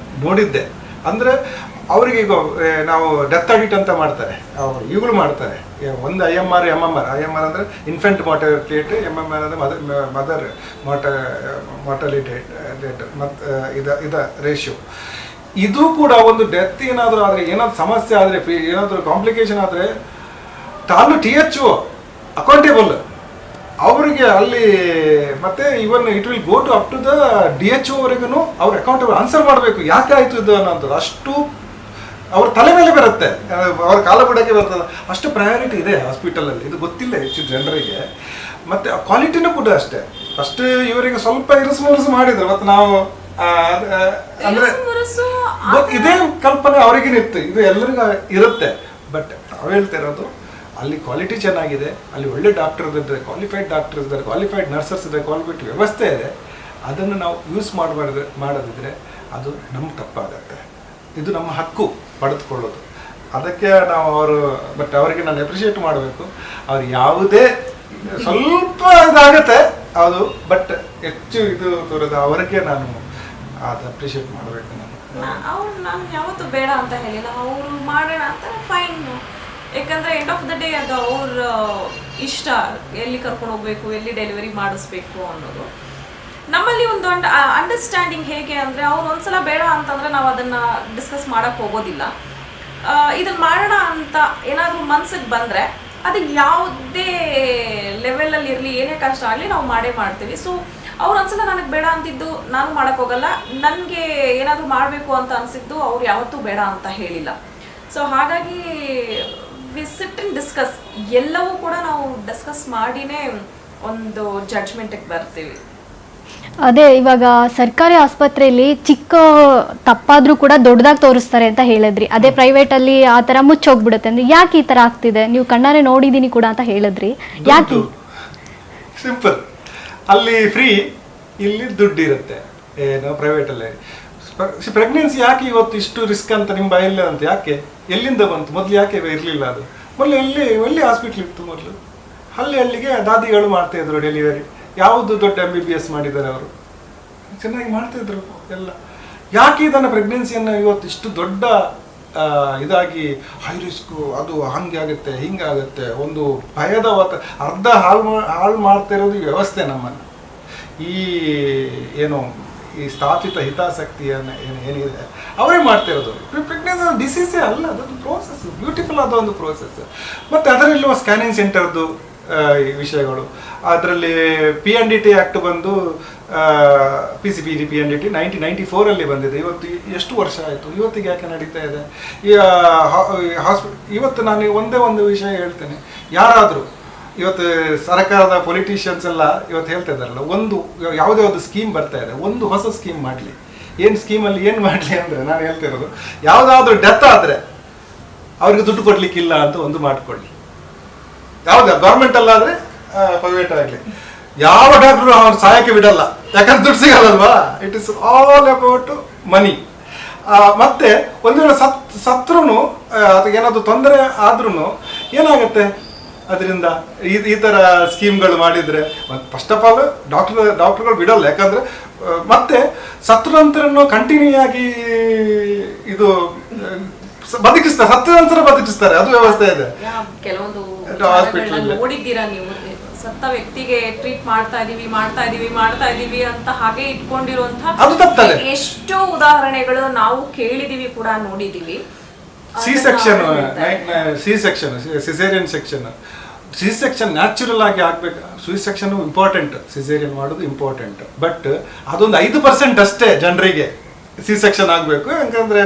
ನೋಡಿದ್ದೆ. ಅಂದರೆ ಅವರಿಗೆ ಈಗ ನಾವು ಡೆತ್ ಆಡಿಟ್ ಅಂತ ಮಾಡ್ತಾರೆ, ಅವರು ಈಗಲೂ ಮಾಡ್ತಾರೆ. ಒಂದು IMR ಅಂದರೆ ಇನ್ಫೆಂಟ್ ಮಾರ್ಟಾಲಿಟಿ ರೇಟ್, MMR ಅಂದರೆ ಮದರ್ ಮಾರ್ಟಾಲಿಟಿ ರೇಟ್, ಮತ್ತು ಇದ ರೇಷಿಯೋ. ಇದು ಕೂಡ ಒಂದು ಡೆತ್ ಏನಾದರೂ ಆದರೆ, ಏನಾದರೂ ಸಮಸ್ಯೆ ಆದರೆ, ಏನಾದರೂ ಕಾಂಪ್ಲಿಕೇಶನ್ ಆದರೆ THO ಅಕೌಂಟೇಬಲ್ ಅವರಿಗೆ ಅಲ್ಲಿ. ಮತ್ತೆ even it will go to up to the DHO ವರೆಗೂ ಅವ್ರು ಅಕೌಂಟೇಬಲ್ ಆನ್ಸರ್ ಮಾಡಬೇಕು, ಯಾಕೆ ಆಯಿತು ಇದು ಅನ್ನೋಂಥದ್ದು. ಅಷ್ಟು ಅವ್ರ ತಲೆ ಮೇಲೆ ಬರುತ್ತೆ, ಅವ್ರ ಕಾಲ ಬಿಡೋಕ್ಕೆ ಬರ್ತದೆ. ಅಷ್ಟು ಪ್ರಯಾರಿಟಿ ಇದೆ ಹಾಸ್ಪಿಟಲಲ್ಲಿ. ಇದು ಗೊತ್ತಿಲ್ಲ ಹೆಚ್ಚು ಜನರಿಗೆ. ಮತ್ತು ಕ್ವಾಲಿಟಿನೂ ಕೂಡ ಅಷ್ಟೇ. ಫಸ್ಟ್ ಇವರಿಗೆ ಸ್ವಲ್ಪ ಇರಿಸು ಮಾಡಿದ್ರು, ಮತ್ತು ನಾವು ಅಂದರೆ ಇದೇ ಕಲ್ಪನೆ ಅವ್ರಿಗೇನಿತ್ತು, ಇದು ಎಲ್ಲರಿಗೂ ಇರುತ್ತೆ. ಬಟ್ ನಾವು ಹೇಳ್ತಾ ಇರೋದು, ಅಲ್ಲಿ ಕ್ವಾಲಿಟಿ ಚೆನ್ನಾಗಿದೆ, ಅಲ್ಲಿ ಒಳ್ಳೆ ಡಾಕ್ಟರ್ಸ್ ಇದ್ದಾರೆ, ಕ್ವಾಲಿಫೈಡ್ ಡಾಕ್ಟರ್ಸ್ ಇದ್ದಾರೆ, ಕ್ವಾಲಿಫೈಡ್ ನರ್ಸಸ್ ಇದ್ದಾರೆ, ಕ್ವಾಲಿಫೈಡ್ ವ್ಯವಸ್ಥೆ ಇದೆ. ಅದನ್ನು ನಾವು ಯೂಸ್ ಮಾಡೋದಿದ್ರೆ ಅದು ನಮ್ಗೆ ತಪ್ಪಾಗತ್ತೆ. ಇದು ನಮ್ಮ ಹಕ್ಕು ಪಡೆದುಕೊಳ್ಳೋದು. ಅದಕ್ಕೆ ನಾವು ಬಟ್ ಅವರಿಗೆ ನಾನು ಅಪ್ರಿಷಿಯೇಟ್ ಮಾಡಬೇಕು. ಅವ್ರು ಯಾವುದೇ ಸ್ವಲ್ಪ ಇದಾಗತ್ತೆ ಅದು, ಬಟ್ ಹೆಚ್ಚು ಇದು ತೋರೋದು ಅವರಿಗೆ ನಾನು ಅದು ಅಪ್ರಿಷಿಯೇಟ್ ಮಾಡಬೇಕು. ನಾನು ಯಾವತ್ತೂ ಬೇಡ ಅಂತ ಹೇಳಿಲ್ಲ, ಅವರು ಮಾಡೋಣ ಅಂತ ಫೈನ್. ಯಾಕಂದರೆ ಎಂಡ್ ಆಫ್ ದ ಡೇ ಅದು ಅವ್ರ ಇಷ್ಟ, ಎಲ್ಲಿ ಕರ್ಕೊಂಡು ಹೋಗ್ಬೇಕು, ಎಲ್ಲಿ ಡೆಲಿವರಿ ಮಾಡಿಸ್ಬೇಕು ಅನ್ನೋದು. ನಮ್ಮಲ್ಲಿ ಒಂದು ಅಂಡರ್ಸ್ಟ್ಯಾಂಡಿಂಗ್ ಹೇಗೆ ಅಂದರೆ, ಅವ್ರು ಒಂದ್ಸಲ ಬೇಡ ಅಂತಂದರೆ ನಾವು ಅದನ್ನು ಡಿಸ್ಕಸ್ ಮಾಡೋಕ್ಕೆ ಹೋಗೋದಿಲ್ಲ. ಇದನ್ನು ಮಾಡೋಣ ಅಂತ ಏನಾದರೂ ಮನ್ಸಿಗೆ ಬಂದರೆ ಅದು ಯಾವುದೇ ಲೆವೆಲಲ್ಲಿ ಇರಲಿ, ಏನೇ ಕಷ್ಟ ಆಗಲಿ ನಾವು ಮಾಡ್ತೀವಿ. ಸೊ ಅವ್ರು ಒಂದ್ಸಲ ನನಗೆ ಬೇಡ ಅಂತಿದ್ದು ನಾನು ಮಾಡೋಕ್ಕೋಗಲ್ಲ, ನನಗೆ ಏನಾದರೂ ಮಾಡಬೇಕು ಅಂತ ಅನಿಸಿದ್ದು ಅವ್ರು ಯಾವತ್ತೂ ಬೇಡ ಅಂತ ಹೇಳಿಲ್ಲ. ಸೊ ಹಾಗಾಗಿ ವಿ ಸಿಟ್ ಅಂಡ್ ಡಿಸ್ಕಸ್, ಎಲ್ಲವೂ ಕೂಡ ನಾವು ಡಿಸ್ಕಸ್ ಮಾಡಿನೇ ಒಂದು ಜಡ್ಜ್ಮೆಂಟಿಗೆ ಬರ್ತೀವಿ. ಅದೇ ಇವಾಗ ಸರ್ಕಾರಿ ಆಸ್ಪತ್ರೆಯಲ್ಲಿ ಚಿಕ್ಕ ತಪ್ಪಾದ್ರೂ ಕೂಡ ದೊಡ್ಡದಾಗಿ ತೋರಿಸ್ತಾರೆ ಅಂತ ಹೇಳಿದ್ರಿ. ಅದೇ ಪ್ರೈವೇಟ್ ಅಲ್ಲಿ ಆ ತರ ಮುಚ್ಚೋಗ್ಬಿಡುತ್ತೆ. ಅಂದ್ರೆ ಯಾಕೆ ಈ ತರ ಆಗ್ತಿದೆ? ನೀವು ಕಣ್ಣಾರೆ ನೋಡಿದೀನಿ ಕೂಡ ಅಂತ ಹೇಳಿದ್ರಿ, ಯಾಕೆ? ಸಿಂಪಲ್, ಅಲ್ಲಿ ಫ್ರೀ, ಇಲ್ಲಿ ದುಡ್ಡು ಇರುತ್ತೆ. ಏನು ಪ್ರೈವೇಟಲ್ಲಿ ಪ್ರೆಗ್ನೆನ್ಸಿ ಯಾಕೆ ಇವತ್ತು ಇಷ್ಟು ರಿಸ್ಕ್ ಅಂತ ನಿಮ್ಮ ಬಾಯಿಲ್ಲ ಅಂತ ಯಾಕೆ, ಎಲ್ಲಿಂದ ಬಂತು? ಮೊದಲು ಯಾಕೆ ಇರಲಿಲ್ಲ ಅದು? ಮೊದಲು ಎಲ್ಲಿ ಹಾಸ್ಪಿಟ್ಲ್ ಇತ್ತು? ಮೊದಲು ಹಳ್ಳಿಗೆ ದಾದಿಗಳು ಮಾಡ್ತಾಯಿದ್ರು ಡೆಲಿವರಿ. ಯಾವುದು ದೊಡ್ಡ MBBS ಮಾಡಿದ್ದಾರೆ ಅವರು, ಚೆನ್ನಾಗಿ ಮಾಡ್ತಾಯಿದ್ರು ಎಲ್ಲ. ಯಾಕೆ ಇದನ್ನು ಪ್ರೆಗ್ನೆನ್ಸಿಯನ್ನು ಇವತ್ತು ಇಷ್ಟು ದೊಡ್ಡ ಇದಾಗಿ ಹೈ ರಿಸ್ಕು, ಅದು ಹಂಗೆ ಆಗುತ್ತೆ ಹಿಂಗೆ ಆಗುತ್ತೆ, ಒಂದು ಭಯದ ಅರ್ಧ ಹಾಳು ಮಾಡ್ತಾ ಇರೋದು ಈ ವ್ಯವಸ್ಥೆ ನಮ್ಮನ್ನು. ಈ ಏನು ಈ ಸ್ಥಾಪಿತ ಹಿತಾಸಕ್ತಿಯನ್ನು ಏನಿದೆ ಅವರೇ ಮಾಡ್ತಿರೋದು. ಪ್ರೆಗ್ನೆನ್ಸಿ ಡಿಸೀಸೇ ಅಲ್ಲ, ಅದೊಂದು ಪ್ರೋಸೆಸ್, ಬ್ಯೂಟಿಫುಲ್ ಆದ ಒಂದು ಪ್ರೋಸೆಸ್. ಮತ್ತು ಅದರಲ್ಲಿರುವ ಸ್ಕ್ಯಾನಿಂಗ್ ಸೆಂಟರ್ದು ಈ ವಿಷಯಗಳು, ಅದರಲ್ಲಿ PNDT ಆ್ಯಕ್ಟ್ ಬಂದು PCPD PNDT 1994 ಬಂದಿದೆ. ಇವತ್ತು ಎಷ್ಟು ವರ್ಷ ಆಯಿತು, ಇವತ್ತಿಗೆ ಯಾಕೆ ನಡೀತಾ ಇದೆ ಈ ಇವತ್ತು ನಾನು ಒಂದೇ ಒಂದು ವಿಷಯ ಹೇಳ್ತೇನೆ, ಯಾರಾದರೂ ಇವತ್ತು ಸರ್ಕಾರದ ಪೊಲಿಟಿಷಿಯನ್ಸ್ ಎಲ್ಲ ಇವತ್ತು ಹೇಳ್ತಾ ಇದ್ದಾರಲ್ಲ, ಒಂದು ಯಾವುದೇ ಒಂದು ಸ್ಕೀಮ್ ಬರ್ತಾ ಇದೆ, ಒಂದು ಹೊಸ ಸ್ಕೀಮ್ ಮಾಡಲಿ. ಏನು ಸ್ಕೀಮಲ್ಲಿ ಏನು ಮಾಡಲಿ ಅಂದರೆ ನಾನು ಹೇಳ್ತಾ ಇರೋದು, ಯಾವುದಾದ್ರೂ ಡೆತ್ ಆದರೆ ಅವ್ರಿಗೆ ದುಡ್ಡು ಕೊಡಲಿಕ್ಕಿಲ್ಲ ಅಂತ ಒಂದು ಮಾಡಿಕೊಳ್ಳಿ. ಯಾವುದೇ ಗೌರ್ಮೆಂಟಲ್ಲಾದರೆ ಪ್ರೈವೇಟ್ ಆಗಲಿ, ಯಾವ ಡಾಕ್ಟ್ರು ಅವ್ರು ಸಹಾಯಕ್ಕೆ ಬಿಡಲ್ಲ, ಯಾಕಂದ್ರೆ ದುಡ್ಡು ಸಿಗಲ್ಲಲ್ವಾ. It is all about money. ಮತ್ತೆ ಒಂದು ವೇಳೆ ಸತ್ರೂ ಅದಕ್ಕೆ ಏನಾದರೂ ತೊಂದರೆ ಆದ್ರೂ ಏನಾಗುತ್ತೆ ಅದರಿಂದ ಈ ಥರ ಸ್ಕೀಮ್ಗಳು ಮಾಡಿದರೆ? ಫಸ್ಟ್ ಆಫ್ ಆಲ್ ಡಾಕ್ಟರ್ಗಳು ಬಿಡಲ್ಲ, ಯಾಕಂದರೆ ಮತ್ತೆ ಸತ್ರ ನಂತರ ಕಂಟಿನ್ಯೂ ಆಗಿ ಇದು ಬದುಕಿಸ್ತಾರೆ, ಸತ್ತ ನಂತರ ಬದುಕಿಸ್ತಾರೆ, ಅದು ವ್ಯವಸ್ಥೆ ಇದೆ. ಕೆಲವೊಂದು ಹಾಸ್ಪಿಟಲ್ ನೋಡಿದ್ದೀರಾ ನೀವು, ಸತ್ತ ವ್ಯಕ್ತಿಗೆ ಟ್ರೀಟ್ ಮಾಡ್ತಾ ಇದೀವಿ ಅಂತ ಹಾಗೆ ಇಟ್ಕೊಂಡಿರುವಂತಹ ಎಷ್ಟೋ ಉದಾಹರಣೆಗಳು ನಾವು ಕೇಳಿದೀವಿ ಕೂಡ, ನೋಡಿದೀವಿ. ಸಿಸೇರಿಯನ್ ಸೆಕ್ಷನ್ ನ್ಯಾಚುರಲ್ ಆಗಿ ಆಗ್ಬೇಕು. ಸೆಕ್ಷನ್ ಇಂಪಾರ್ಟೆಂಟ್, ಸಿಸೇರಿಯನ್ ಮಾಡೋದು ಇಂಪಾರ್ಟೆಂಟ್, ಬಟ್ ಅದೊಂದು 5% ಅಷ್ಟೇ ಜನರಿಗೆ ಸೆಕ್ಷನ್ ಆಗಬೇಕು. ಯಾಕಂದರೆ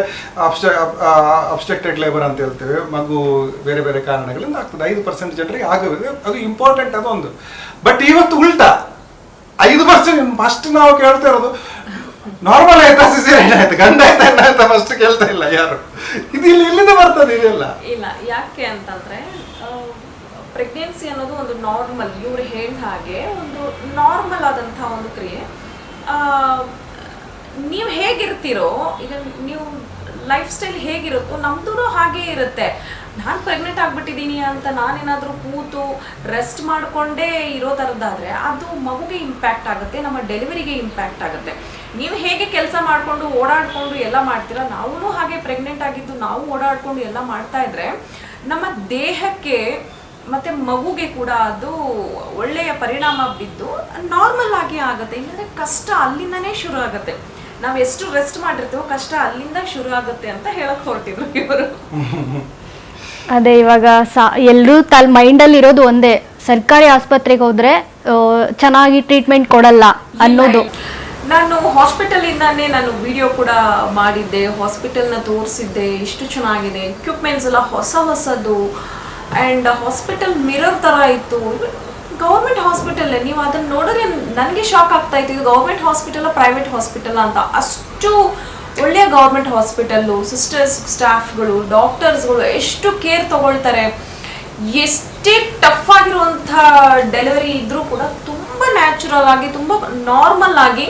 ಅಬ್ಸ್ಟ್ರಕ್ಟೆಡ್ ಲೇಬರ್ ಅಂತ ಹೇಳ್ತೇವೆ, ಮಗು ಬೇರೆ ಬೇರೆ ಕಾರಣಗಳಿಂದ ಆಗ್ತದೆ. 5% ಜನರಿಗೆ ಆಗಬೇಕು, ಅದು ಇಂಪಾರ್ಟೆಂಟ್, ಅದೊಂದು. ಬಟ್ ಇವತ್ತು ಉಲ್ಟಾ 5% ಫಸ್ಟ್ ನಾವು ಕೇಳ್ತಾ ಇರೋದು ನಾರ್ಮಲ್ ಆಯ್ತಾ ಸಿಸೇರಿಯನ್ ಆಯ್ತಾ ಗಂಡ ಆಯ್ತಾ ಫಸ್ಟ್ ಕೇಳ್ತಾ ಇಲ್ಲ ಯಾರು. ಇದು ಎಲ್ಲಿಂದ ಬರ್ತದೆ ಇದೆಲ್ಲ? ಇಲ್ಲ, ಯಾಕೆ ಅಂತಂದ್ರೆ ಪ್ರೆಗ್ನೆನ್ಸಿ ಅನ್ನೋದು ಒಂದು ನಾರ್ಮಲ್, ಇವ್ರು ಹೇಳಿದ ಹಾಗೆ ಒಂದು ನಾರ್ಮಲ್ ಆದಂತಹ ಒಂದು ಕ್ರಿಯೆ. ನೀವು ಹೇಗಿರ್ತೀರೋ, ಈಗ ನೀವು ಲೈಫ್ ಸ್ಟೈಲ್ ಹೇಗಿರುತ್ತೋ ನಮ್ದು ಹಾಗೇ ಇರುತ್ತೆ. ನಾನು ಪ್ರೆಗ್ನೆಂಟ್ ಆಗ್ಬಿಟ್ಟಿದ್ದೀನಿ ಅಂತ ನಾನೇನಾದರೂ ಕೂತು ರೆಸ್ಟ್ ಮಾಡಿಕೊಂಡೇ ಇರೋ ಥರದ್ದಾದರೆ ಅದು ಮಗುಗೆ ಇಂಪ್ಯಾಕ್ಟ್ ಆಗುತ್ತೆ, ನಮ್ಮ ಡೆಲಿವರಿಗೆ ಇಂಪ್ಯಾಕ್ಟ್ ಆಗುತ್ತೆ. ನೀವು ಹೇಗೆ ಕೆಲಸ ಮಾಡಿಕೊಂಡು ಓಡಾಡಿಕೊಂಡು ಎಲ್ಲ ಮಾಡ್ತೀರಾ, ನಾವು ಹಾಗೆ ಪ್ರೆಗ್ನೆಂಟ್ ಆಗಿದ್ದು ನಾವು ಓಡಾಡಿಕೊಂಡು ಎಲ್ಲ ಮಾಡ್ತಾ ಇದ್ರೆ ನಮ್ಮ ದೇಹಕ್ಕೆ ಮತ್ತು ಮಗುಗೆ ಕೂಡ ಅದು ಒಳ್ಳೆಯ ಪರಿಣಾಮ ಬಿದ್ದು ನಾರ್ಮಲ್ ಆಗಿ ಆಗುತ್ತೆ. ಇಲ್ಲಾಂದರೆ ಕಷ್ಟ ಅಲ್ಲಿಂದನೇ ಶುರು ಆಗುತ್ತೆ. ನಾವು ಎಷ್ಟು ರೆಸ್ಟ್ ಮಾಡಿರ್ತೀವೋ ಕಷ್ಟ ಅಲ್ಲಿಂದ ಶುರು ಆಗುತ್ತೆ ಅಂತ ಹೇಳಕ್ ಹೊರಟಿದ್ರು ಇವರು. ಅದೇ ಇವಾಗ ಎಲ್ಲರೂ ಮೈಂಡಲ್ಲಿ ಇರೋದು ಒಂದೇ, ಸರ್ಕಾರಿ ಆಸ್ಪತ್ರೆಗೆ ಹೋದ್ರೆ ಚೆನ್ನಾಗಿ ಟ್ರೀಟ್ಮೆಂಟ್ ಕೊಡಲ್ಲ ಅನ್ನೋದು. ನಾನು ಹಾಸ್ಪಿಟಲಿಂದಾನೇ ನಾನು ವಿಡಿಯೋ ಕೂಡ ಮಾಡಿದ್ದೆ, ಹಾಸ್ಪಿಟಲ್ನ ತೋರಿಸಿದ್ದೆ, ಇಷ್ಟು ಚೆನ್ನಾಗಿದೆ, ಎಕ್ವಿಪ್ಮೆಂಟ್ಸ್ ಎಲ್ಲ ಹೊಸದು, ಆ್ಯಂಡ್ ಹಾಸ್ಪಿಟಲ್ ಮಿರರ್ ಥರ ಇತ್ತು. ಗೌರ್ಮೆಂಟ್ ಹಾಸ್ಪಿಟಲ್, ನೀವು ಅದನ್ನು ನೋಡಿದ್ರೆ ನನಗೆ ಶಾಕ್ ಆಗ್ತಾ ಇತ್ತು, ಇದು ಗೌರ್ಮೆಂಟ್ ಹಾಸ್ಪಿಟಲ್ ಪ್ರೈವೇಟ್ ಹಾಸ್ಪಿಟಲ್ ಅಂತ. ಅಷ್ಟು ಒಳ್ಳೆಯ ಗೌರ್ಮೆಂಟ್ ಹಾಸ್ಪಿಟಲ್ಲು, ಸಿಸ್ಟರ್ಸ್, ಸ್ಟಾಫ್ಗಳು, ಡಾಕ್ಟರ್ಸ್ಗಳು ಎಷ್ಟು ಕೇರ್ ತಗೊಳ್ತಾರೆ. ಎಷ್ಟೇ ಟಫ್ ಆಗಿರುವಂಥ ಡೆಲಿವರಿ ಇದ್ರೂ ಕೂಡ ತುಂಬ ನ್ಯಾಚುರಲ್ ಆಗಿ, ತುಂಬ ನಾರ್ಮಲ್ ಆಗಿ,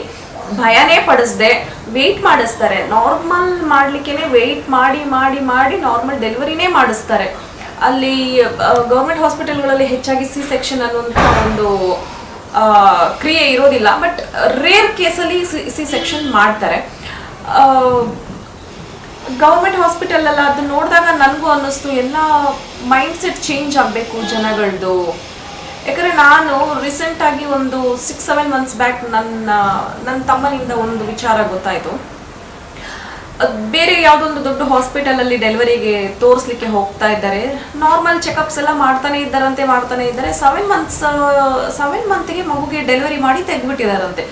ಭಯನೇ ಪಡಿಸ್ದೆ ವೆಯ್ಟ್ ಮಾಡಿಸ್ತಾರೆ. ನಾರ್ಮಲ್ ಮಾಡಲಿಕ್ಕೇ ವೆಯ್ಟ್ ಮಾಡಿ ಮಾಡಿ ಮಾಡಿ ನಾರ್ಮಲ್ ಡೆಲಿವರಿನೇ ಮಾಡಿಸ್ತಾರೆ. ಅಲ್ಲಿ ಗೌರ್ಮೆಂಟ್ ಹಾಸ್ಪಿಟಲ್ಗಳಲ್ಲಿ ಹೆಚ್ಚಾಗಿ ಸೆಕ್ಷನ್ ಅನ್ನುವಂಥ ಒಂದು ಕ್ರಿಯೆ ಇರೋದಿಲ್ಲ, ಬಟ್ ರೇರ್ ಕೇಸಲ್ಲಿ ಸೆಕ್ಷನ್ ಮಾಡ್ತಾರೆ. ಗೌರ್ಮೆಂಟ್ ಹಾಸ್ಪಿಟಲಲ್ಲ ಅದು ನೋಡಿದಾಗ ನನಗೂ ಅನ್ನಿಸ್ತು ಎಲ್ಲ ಮೈಂಡ್ ಸೆಟ್ ಚೇಂಜ್ ಆಗಬೇಕು ಜನಗಳದ್ದು. ಯಾಕಂದರೆ ನಾನು ರೀಸೆಂಟಾಗಿ ಒಂದು 6-7 ಮಂತ್ಸ್ ಬ್ಯಾಕ್ ನನ್ನ ತಮ್ಮನಿಂದ ಒಂದು ವಿಚಾರ ಗೊತ್ತಾಯಿತು. ಬೇರೆ ಯಾವುದೊಂದು ದೊಡ್ಡ ಹಾಸ್ಪಿಟಲಲ್ಲಿ ಡೆಲಿವರಿಗೆ ತೋರಿಸ್ಲಿಕ್ಕೆ ಹೋಗ್ತಾ ಇದ್ದಾರೆ. ನಾರ್ಮಲ್ ಚೆಕಪ್ಸ್ ಎಲ್ಲ ಮಾಡ್ತಾನೆ ಇದ್ದಾರೆ. 7 ಮಂತ್ಗೆ ಮಗುಗೆ ಡೆಲಿವರಿ ಮಾಡಿ ತೆಗೆದ್ಬಿಟ್ಟಿದಾರಂತೆ.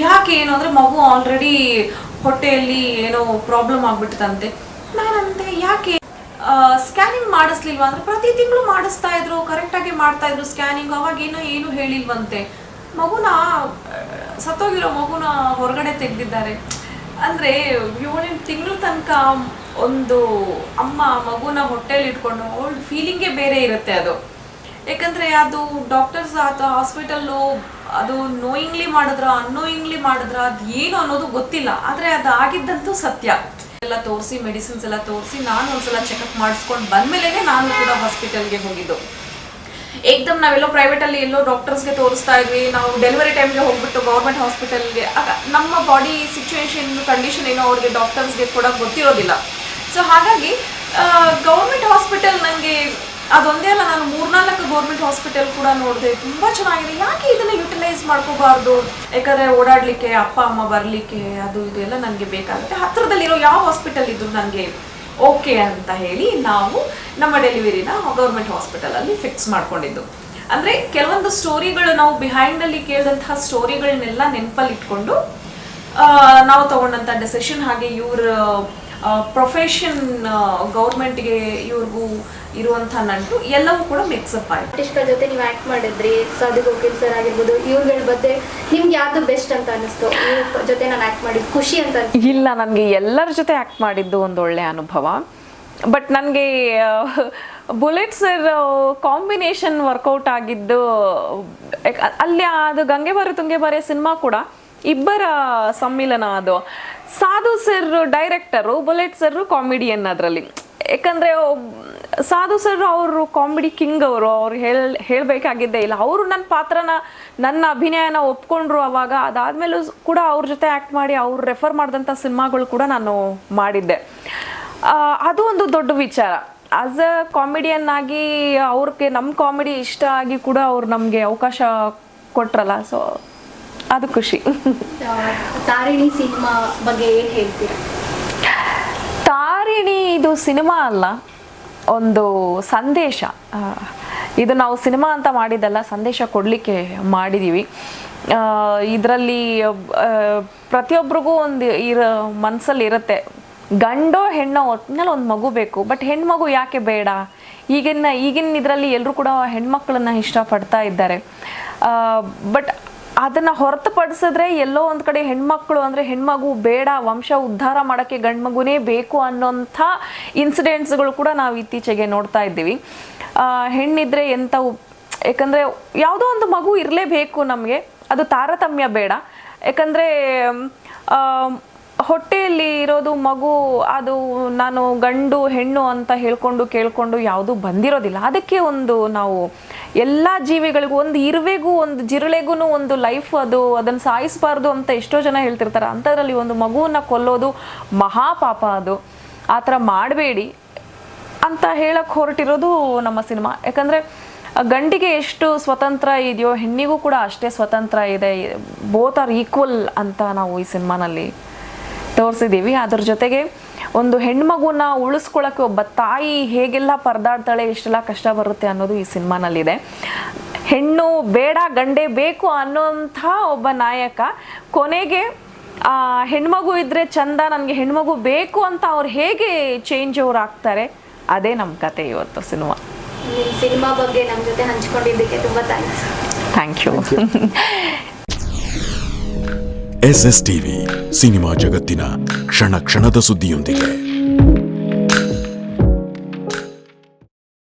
ಯಾಕೆ ಏನು ಅಂದರೆ ಮಗು ಆಲ್ರೆಡಿ ಹೊಟ್ಟೆಯಲ್ಲಿ ಏನೋ ಪ್ರಾಬ್ಲಮ್ ಆಗ್ಬಿಟ್ಟಿದಂತೆ. ನಾನಂತೆ ಯಾಕೆ ಸ್ಕ್ಯಾನಿಂಗ್ ಮಾಡಿಸ್ಲಿಲ್ವಾ ಅಂದರೆ ಪ್ರತಿ ತಿಂಗಳು ಮಾಡಿಸ್ತಾ ಇದ್ರು, ಕರೆಕ್ಟಾಗಿ ಮಾಡ್ತಾ ಇದ್ರು ಸ್ಕ್ಯಾನಿಂಗ್. ಅವಾಗ ಏನು ಹೇಳಿಲ್ವಂತೆ. ಮಗುನ ಸತ್ತೋಗಿರೋ ಮಗುನ ಹೊರಗಡೆ ತೆಗೆದಿದ್ದಾರೆ. ಅಂದರೆ 7 ತಿಂಗಳು ತನಕ ಒಂದು ಅಮ್ಮ ಮಗುನ ಹೊಟ್ಟೆಯಲ್ಲಿ ಇಟ್ಕೊಂಡು ಅವಳ ಫೀಲಿಂಗೇ ಬೇರೆ ಇರುತ್ತೆ ಅದು. ಯಾಕಂದರೆ ಅದು ಡಾಕ್ಟರ್ಸ್ ಅಥವಾ ಹಾಸ್ಪಿಟಲ್ಲು ಅದು ನೋಯಿಂಗ್ಲಿ ಮಾಡಿದ್ರ ಅನ್ನೋಯಿಂಗ್ಲಿ ಮಾಡಿದ್ರ ಅದು ಏನು ಅನ್ನೋದು ಗೊತ್ತಿಲ್ಲ. ಆದರೆ ಅದು ಆಗಿದ್ದಂತೂ ಸತ್ಯ. ಎಲ್ಲ ತೋರಿಸಿ ಮೆಡಿಸಿನ್ಸ್ ಎಲ್ಲ ತೋರಿಸಿ ನಾನು ಒಂದ್ಸಲ ಚೆಕಪ್ ಮಾಡಿಸ್ಕೊಂಡು ಬಂದಮೇಲೆ ನಾನು ಕೂಡ ಹಾಸ್ಪಿಟಲ್ಗೆ ಹೋಗಿದ್ದು. ಏಕ್ದಮ್ ನಾವೆಲ್ಲೋ ಪ್ರೈವೇಟಲ್ಲಿ ಎಲ್ಲೋ ಡಾಕ್ಟರ್ಸ್ಗೆ ತೋರಿಸ್ತಾ ಇದ್ವಿ. ನಾವು ಡೆಲಿವರಿ ಟೈಮ್ಗೆ ಹೋಗ್ಬಿಟ್ಟು ಗೌರ್ಮೆಂಟ್ ಹಾಸ್ಪಿಟಲ್ಗೆ ನಮ್ಮ ಬಾಡಿ ಸಿಚುವೇಶನ್ ಕಂಡೀಷನ್ ಏನೋ ಅವ್ರಿಗೆ ಡಾಕ್ಟರ್ಸ್ಗೆ ಕೂಡ ಗೊತ್ತಿರೋದಿಲ್ಲ. ಸೊ ಹಾಗಾಗಿ ಗೌರ್ಮೆಂಟ್ ಹಾಸ್ಪಿಟಲ್ ನನಗೆ ಅದೊಂದೇ ಅಲ್ಲ, ನಾನು 3-4 ಗೌರ್ಮೆಂಟ್ ಹಾಸ್ಪಿಟಲ್ ಕೂಡ ನೋಡಿದೆ, ತುಂಬಾ ಚೆನ್ನಾಗಿದೆ. ಯಾಕೆ ಇದನ್ನ ಯುಟಿಲೈಸ್ ಮಾಡ್ಕೋಬಾರ್ದು? ಯಾಕಂದ್ರೆ ಓಡಾಡ್ಲಿಕ್ಕೆ, ಅಪ್ಪ ಅಮ್ಮ ಬರ್ಲಿಕ್ಕೆ, ಅದು ಇದು ಎಲ್ಲ ನನಗೆ ಬೇಕಾಗುತ್ತೆ. ಹತ್ರದಲ್ಲಿರೋ ಯಾವ ಹಾಸ್ಪಿಟಲ್ ಇದ್ರು ನನಗೆ ಓಕೆ ಅಂತ ಹೇಳಿ ನಾವು ನಮ್ಮ ಡೆಲಿವರಿನ ಗೌರ್ಮೆಂಟ್ ಹಾಸ್ಪಿಟಲ್ ಅಲ್ಲಿ ಫಿಕ್ಸ್ ಮಾಡ್ಕೊಂಡಿದ್ದು. ಅಂದ್ರೆ ಕೆಲವೊಂದು ಸ್ಟೋರಿಗಳು, ನಾವು ಬಿಹೈಂಡ್ ಅಲ್ಲಿ ಕೇಳಿದಂತಹ ಸ್ಟೋರಿಗಳನ್ನೆಲ್ಲ ನೆನಪಲ್ಲಿ ಇಟ್ಕೊಂಡು ನಾವು ತಗೊಂಡಂತ ಡೆಸಿಷನ್, ಹಾಗೆ ಇವ್ರ ಪ್ರೊಫೆಷನ್, ಗೌರ್ಮೆಂಟ್ಗೆ ಇವ್ರಿಗೂ ಇರುವಂಥ ನಂಟು ಎಲ್ಲವೂ ಕೂಡ ಮಿಕ್ಸಪ್ ಆಯ್ತು. ಆರ್ಟಿಸ್ಟ್ಗಳ ಜೊತೆ ನೀವು ಆ್ಯಕ್ಟ್ ಮಾಡಿದ್ರಿ, ಸಾಧು ಕೋಕಿಲ್ ಸರ್ ಆಗಿರ್ಬೋದು, ಇವ್ರುಗಳ ಬಗ್ಗೆ ನಿಮ್ಗೆ ಯಾವ್ದು ಬೆಸ್ಟ್ ಅಂತ ಅನಿಸ್ತು? ಇವ್ರ ಜೊತೆ ನಾನು ಆ್ಯಕ್ಟ್ ಮಾಡಿದ್ದು ಖುಷಿ ಅಂತ ಅನಿಸ್ತು? ಇಲ್ಲ, ನನಗೆ ಎಲ್ಲರ ಜೊತೆ ಆ್ಯಕ್ಟ್ ಮಾಡಿದ್ದು ಒಂದು ಒಳ್ಳೆ ಅನುಭವ. ಬಟ್ ನನಗೆ ಬುಲೆಟ್ ಸರ್ ಕಾಂಬಿನೇಷನ್ ವರ್ಕೌಟ್ ಆಗಿದ್ದು ಅಲ್ಲಿ, ಅದು ಗಂಗೆ ಬಾರೆ ತುಂಗೆ ಬಾರೆ ಸಿನಿಮಾ ಕೂಡ ಇಬ್ಬರ ಸಮ್ಮಿಲನ. ಅದು ಸಾಧು sir director, bullet sir comedian ಅದರಲ್ಲಿ. ಯಾಕಂದರೆ ಸಾಧು ಸರ್ ಅವರು ಕಾಮಿಡಿ ಕಿಂಗ್, ಅವ್ರು ಹೇಳಬೇಕಾಗಿದ್ದೇ ಇಲ್ಲ. ಅವರು ನನ್ನ ಪಾತ್ರನ, ನನ್ನ ಅಭಿನಯನ ಒಪ್ಕೊಂಡ್ರು ಅವಾಗ. ಅದಾದಮೇಲೂ ಕೂಡ ಅವ್ರ ಜೊತೆ ಆ್ಯಕ್ಟ್ ಮಾಡಿ ಅವ್ರು ರೆಫರ್ ಮಾಡಿದಂಥ ಸಿನಿಮಾಗಳು ಕೂಡ ನಾನು ಮಾಡಿದ್ದೆ. ಅದು ಒಂದು ದೊಡ್ಡ ವಿಚಾರ. ಆಸ್ ಅ ಕಾಮಿಡಿಯನ್ ಆಗಿ ಅವ್ರಿಗೆ ನಮ್ಮ ಕಾಮಿಡಿ ಇಷ್ಟ ಆಗಿ ಕೂಡ ಅವ್ರು ನಮಗೆ ಅವಕಾಶ ಕೊಟ್ರಲ್ಲ, ಸೊ ಅದು ಖುಷಿ. ತಾರಿಣಿ ಸಿನಿಮಾ ಬಗ್ಗೆ ಏನು ಹೇಳ್ತೀರಾ? ತಾರಿಣಿ ಇದು ಸಿನಿಮಾ ಅಲ್ಲ, ಒಂದು ಸಂದೇಶ. ಇದು ನಾವು ಸಿನಿಮಾ ಅಂತ ಮಾಡಿದ್ದಲ್ಲ, ಸಂದೇಶ ಕೊಡಲಿಕ್ಕೆ ಮಾಡಿದ್ದೀವಿ. ಇದರಲ್ಲಿ ಪ್ರತಿಯೊಬ್ಬರಿಗೂ ಒಂದು ಮನಸ್ಸಲ್ಲಿ ಇರುತ್ತೆ, ಗಂಡೋ ಹೆಣ್ಣೋ ಒಟ್ಟಿನಲ್ಲಿ ಒಂದು ಮಗು ಬೇಕು, ಬಟ್ ಹೆಣ್ಮಗು ಯಾಕೆ ಬೇಡ? ಈಗಿನ ಇದರಲ್ಲಿ ಎಲ್ಲರೂ ಕೂಡ ಹೆಣ್ಮಕ್ಳನ್ನ ಇಷ್ಟಪಡ್ತಾ ಇದ್ದಾರೆ. ಬಟ್ ಅದನ್ನು ಹೊರತುಪಡಿಸಿದ್ರೆ ಎಲ್ಲೋ ಒಂದು ಕಡೆ ಹೆಣ್ಮಕ್ಳು ಅಂದರೆ ಹೆಣ್ಮಗು ಬೇಡ, ವಂಶ ಉದ್ಧಾರ ಮಾಡೋಕ್ಕೆ ಗಂಡು ಮಗುನೇ ಬೇಕು ಅನ್ನೋಂಥ ಇನ್ಸಿಡೆಂಟ್ಸ್ಗಳು ಕೂಡ ನಾವು ಇತ್ತೀಚೆಗೆ ನೋಡ್ತಾ ಇದ್ದೀವಿ. ಹೆಣ್ಣಿದ್ರೆ ಯಾಕಂದರೆ ಯಾವುದೋ ಒಂದು ಮಗು ಇರಲೇಬೇಕು ನಮಗೆ, ಅದು ತಾರತಮ್ಯ ಬೇಡ. ಯಾಕಂದರೆ ಹೊಟ್ಟೆಯಲ್ಲಿ ಇರೋದು ಮಗು, ಅದು ನಾನು ಗಂಡು ಹೆಣ್ಣು ಅಂತ ಕೇಳ್ಕೊಂಡು ಯಾವುದೂ ಬಂದಿರೋದಿಲ್ಲ. ಅದಕ್ಕೆ ಒಂದು ನಾವು ಎಲ್ಲ ಜೀವಿಗಳಿಗೂ, ಒಂದು ಇರುವೆಗೂ ಒಂದು ಜಿರಳೆಗೂ ಒಂದು ಲೈಫ್, ಅದನ್ನು ಸಾಯಿಸಬಾರ್ದು ಅಂತ ಎಷ್ಟೋ ಜನ ಹೇಳ್ತಿರ್ತಾರೆ. ಅಂಥದ್ರಲ್ಲಿ ಒಂದು ಮಗುವನ್ನು ಕೊಲ್ಲೋದು ಮಹಾಪಾಪ. ಅದು ಆ ಥರ ಮಾಡಬೇಡಿ ಅಂತ ಹೇಳಕ್ಕೆ ಹೊರಟಿರೋದು ನಮ್ಮ ಸಿನಿಮಾ. ಯಾಕಂದರೆ ಗಂಡಿಗೆ ಎಷ್ಟು ಸ್ವತಂತ್ರ ಇದೆಯೋ ಹೆಣ್ಣಿಗೂ ಕೂಡ ಅಷ್ಟೇ ಸ್ವತಂತ್ರ ಇದೆ. ಬೋತ್ ಆರ್ ಈಕ್ವಲ್ ಅಂತ ನಾವು ಈ ಸಿನಿಮಾನಲ್ಲಿ ತೋರಿಸಿದ್ದೀವಿ. ಅದ್ರ ಜೊತೆಗೆ ಒಂದು ಹೆಣ್ಮಗುನ ಉಳಿಸ್ಕೊಳ್ಳೋಕ್ಕೆ ಒಬ್ಬ ತಾಯಿ ಹೇಗೆಲ್ಲ ಪರದಾಡ್ತಾಳೆ, ಎಷ್ಟೆಲ್ಲ ಕಷ್ಟ ಬರುತ್ತೆ ಅನ್ನೋದು ಈ ಸಿನಿಮಾನಲ್ಲಿದೆ. ಹೆಣ್ಣು ಬೇಡ ಗಂಡೇ ಬೇಕು ಅನ್ನೋಂಥ ಒಬ್ಬ ನಾಯಕ ಕೊನೆಗೆ ಹೆಣ್ಮಗು ಇದ್ದರೆ ಚಂದ, ನನಗೆ ಹೆಣ್ಮಗು ಬೇಕು ಅಂತ ಅವ್ರು ಹೇಗೆ ಚೇಂಜ್ ಓವರ್ ಆಗ್ತಾರೆ, ಅದೇ ನಮ್ಮ ಕತೆ ಇವತ್ತು ಸಿನಿಮಾ. ನಿಮ್ಮ ಸಿನಿಮಾ ಬಗ್ಗೆ ನಮ್ಮ ಜೊತೆ ಹಂಚ್ಕೊಂಡಿದ್ದಕ್ಕೆ ತುಂಬ ಥ್ಯಾಂಕ್ಸ್. Thank you. SSTV ಸಿನಿಮಾ ಜಗತ್ತಿನ ಕ್ಷಣ ಕ್ಷಣದ ಸುದ್ದಿಯೊಂದಿಗೆ.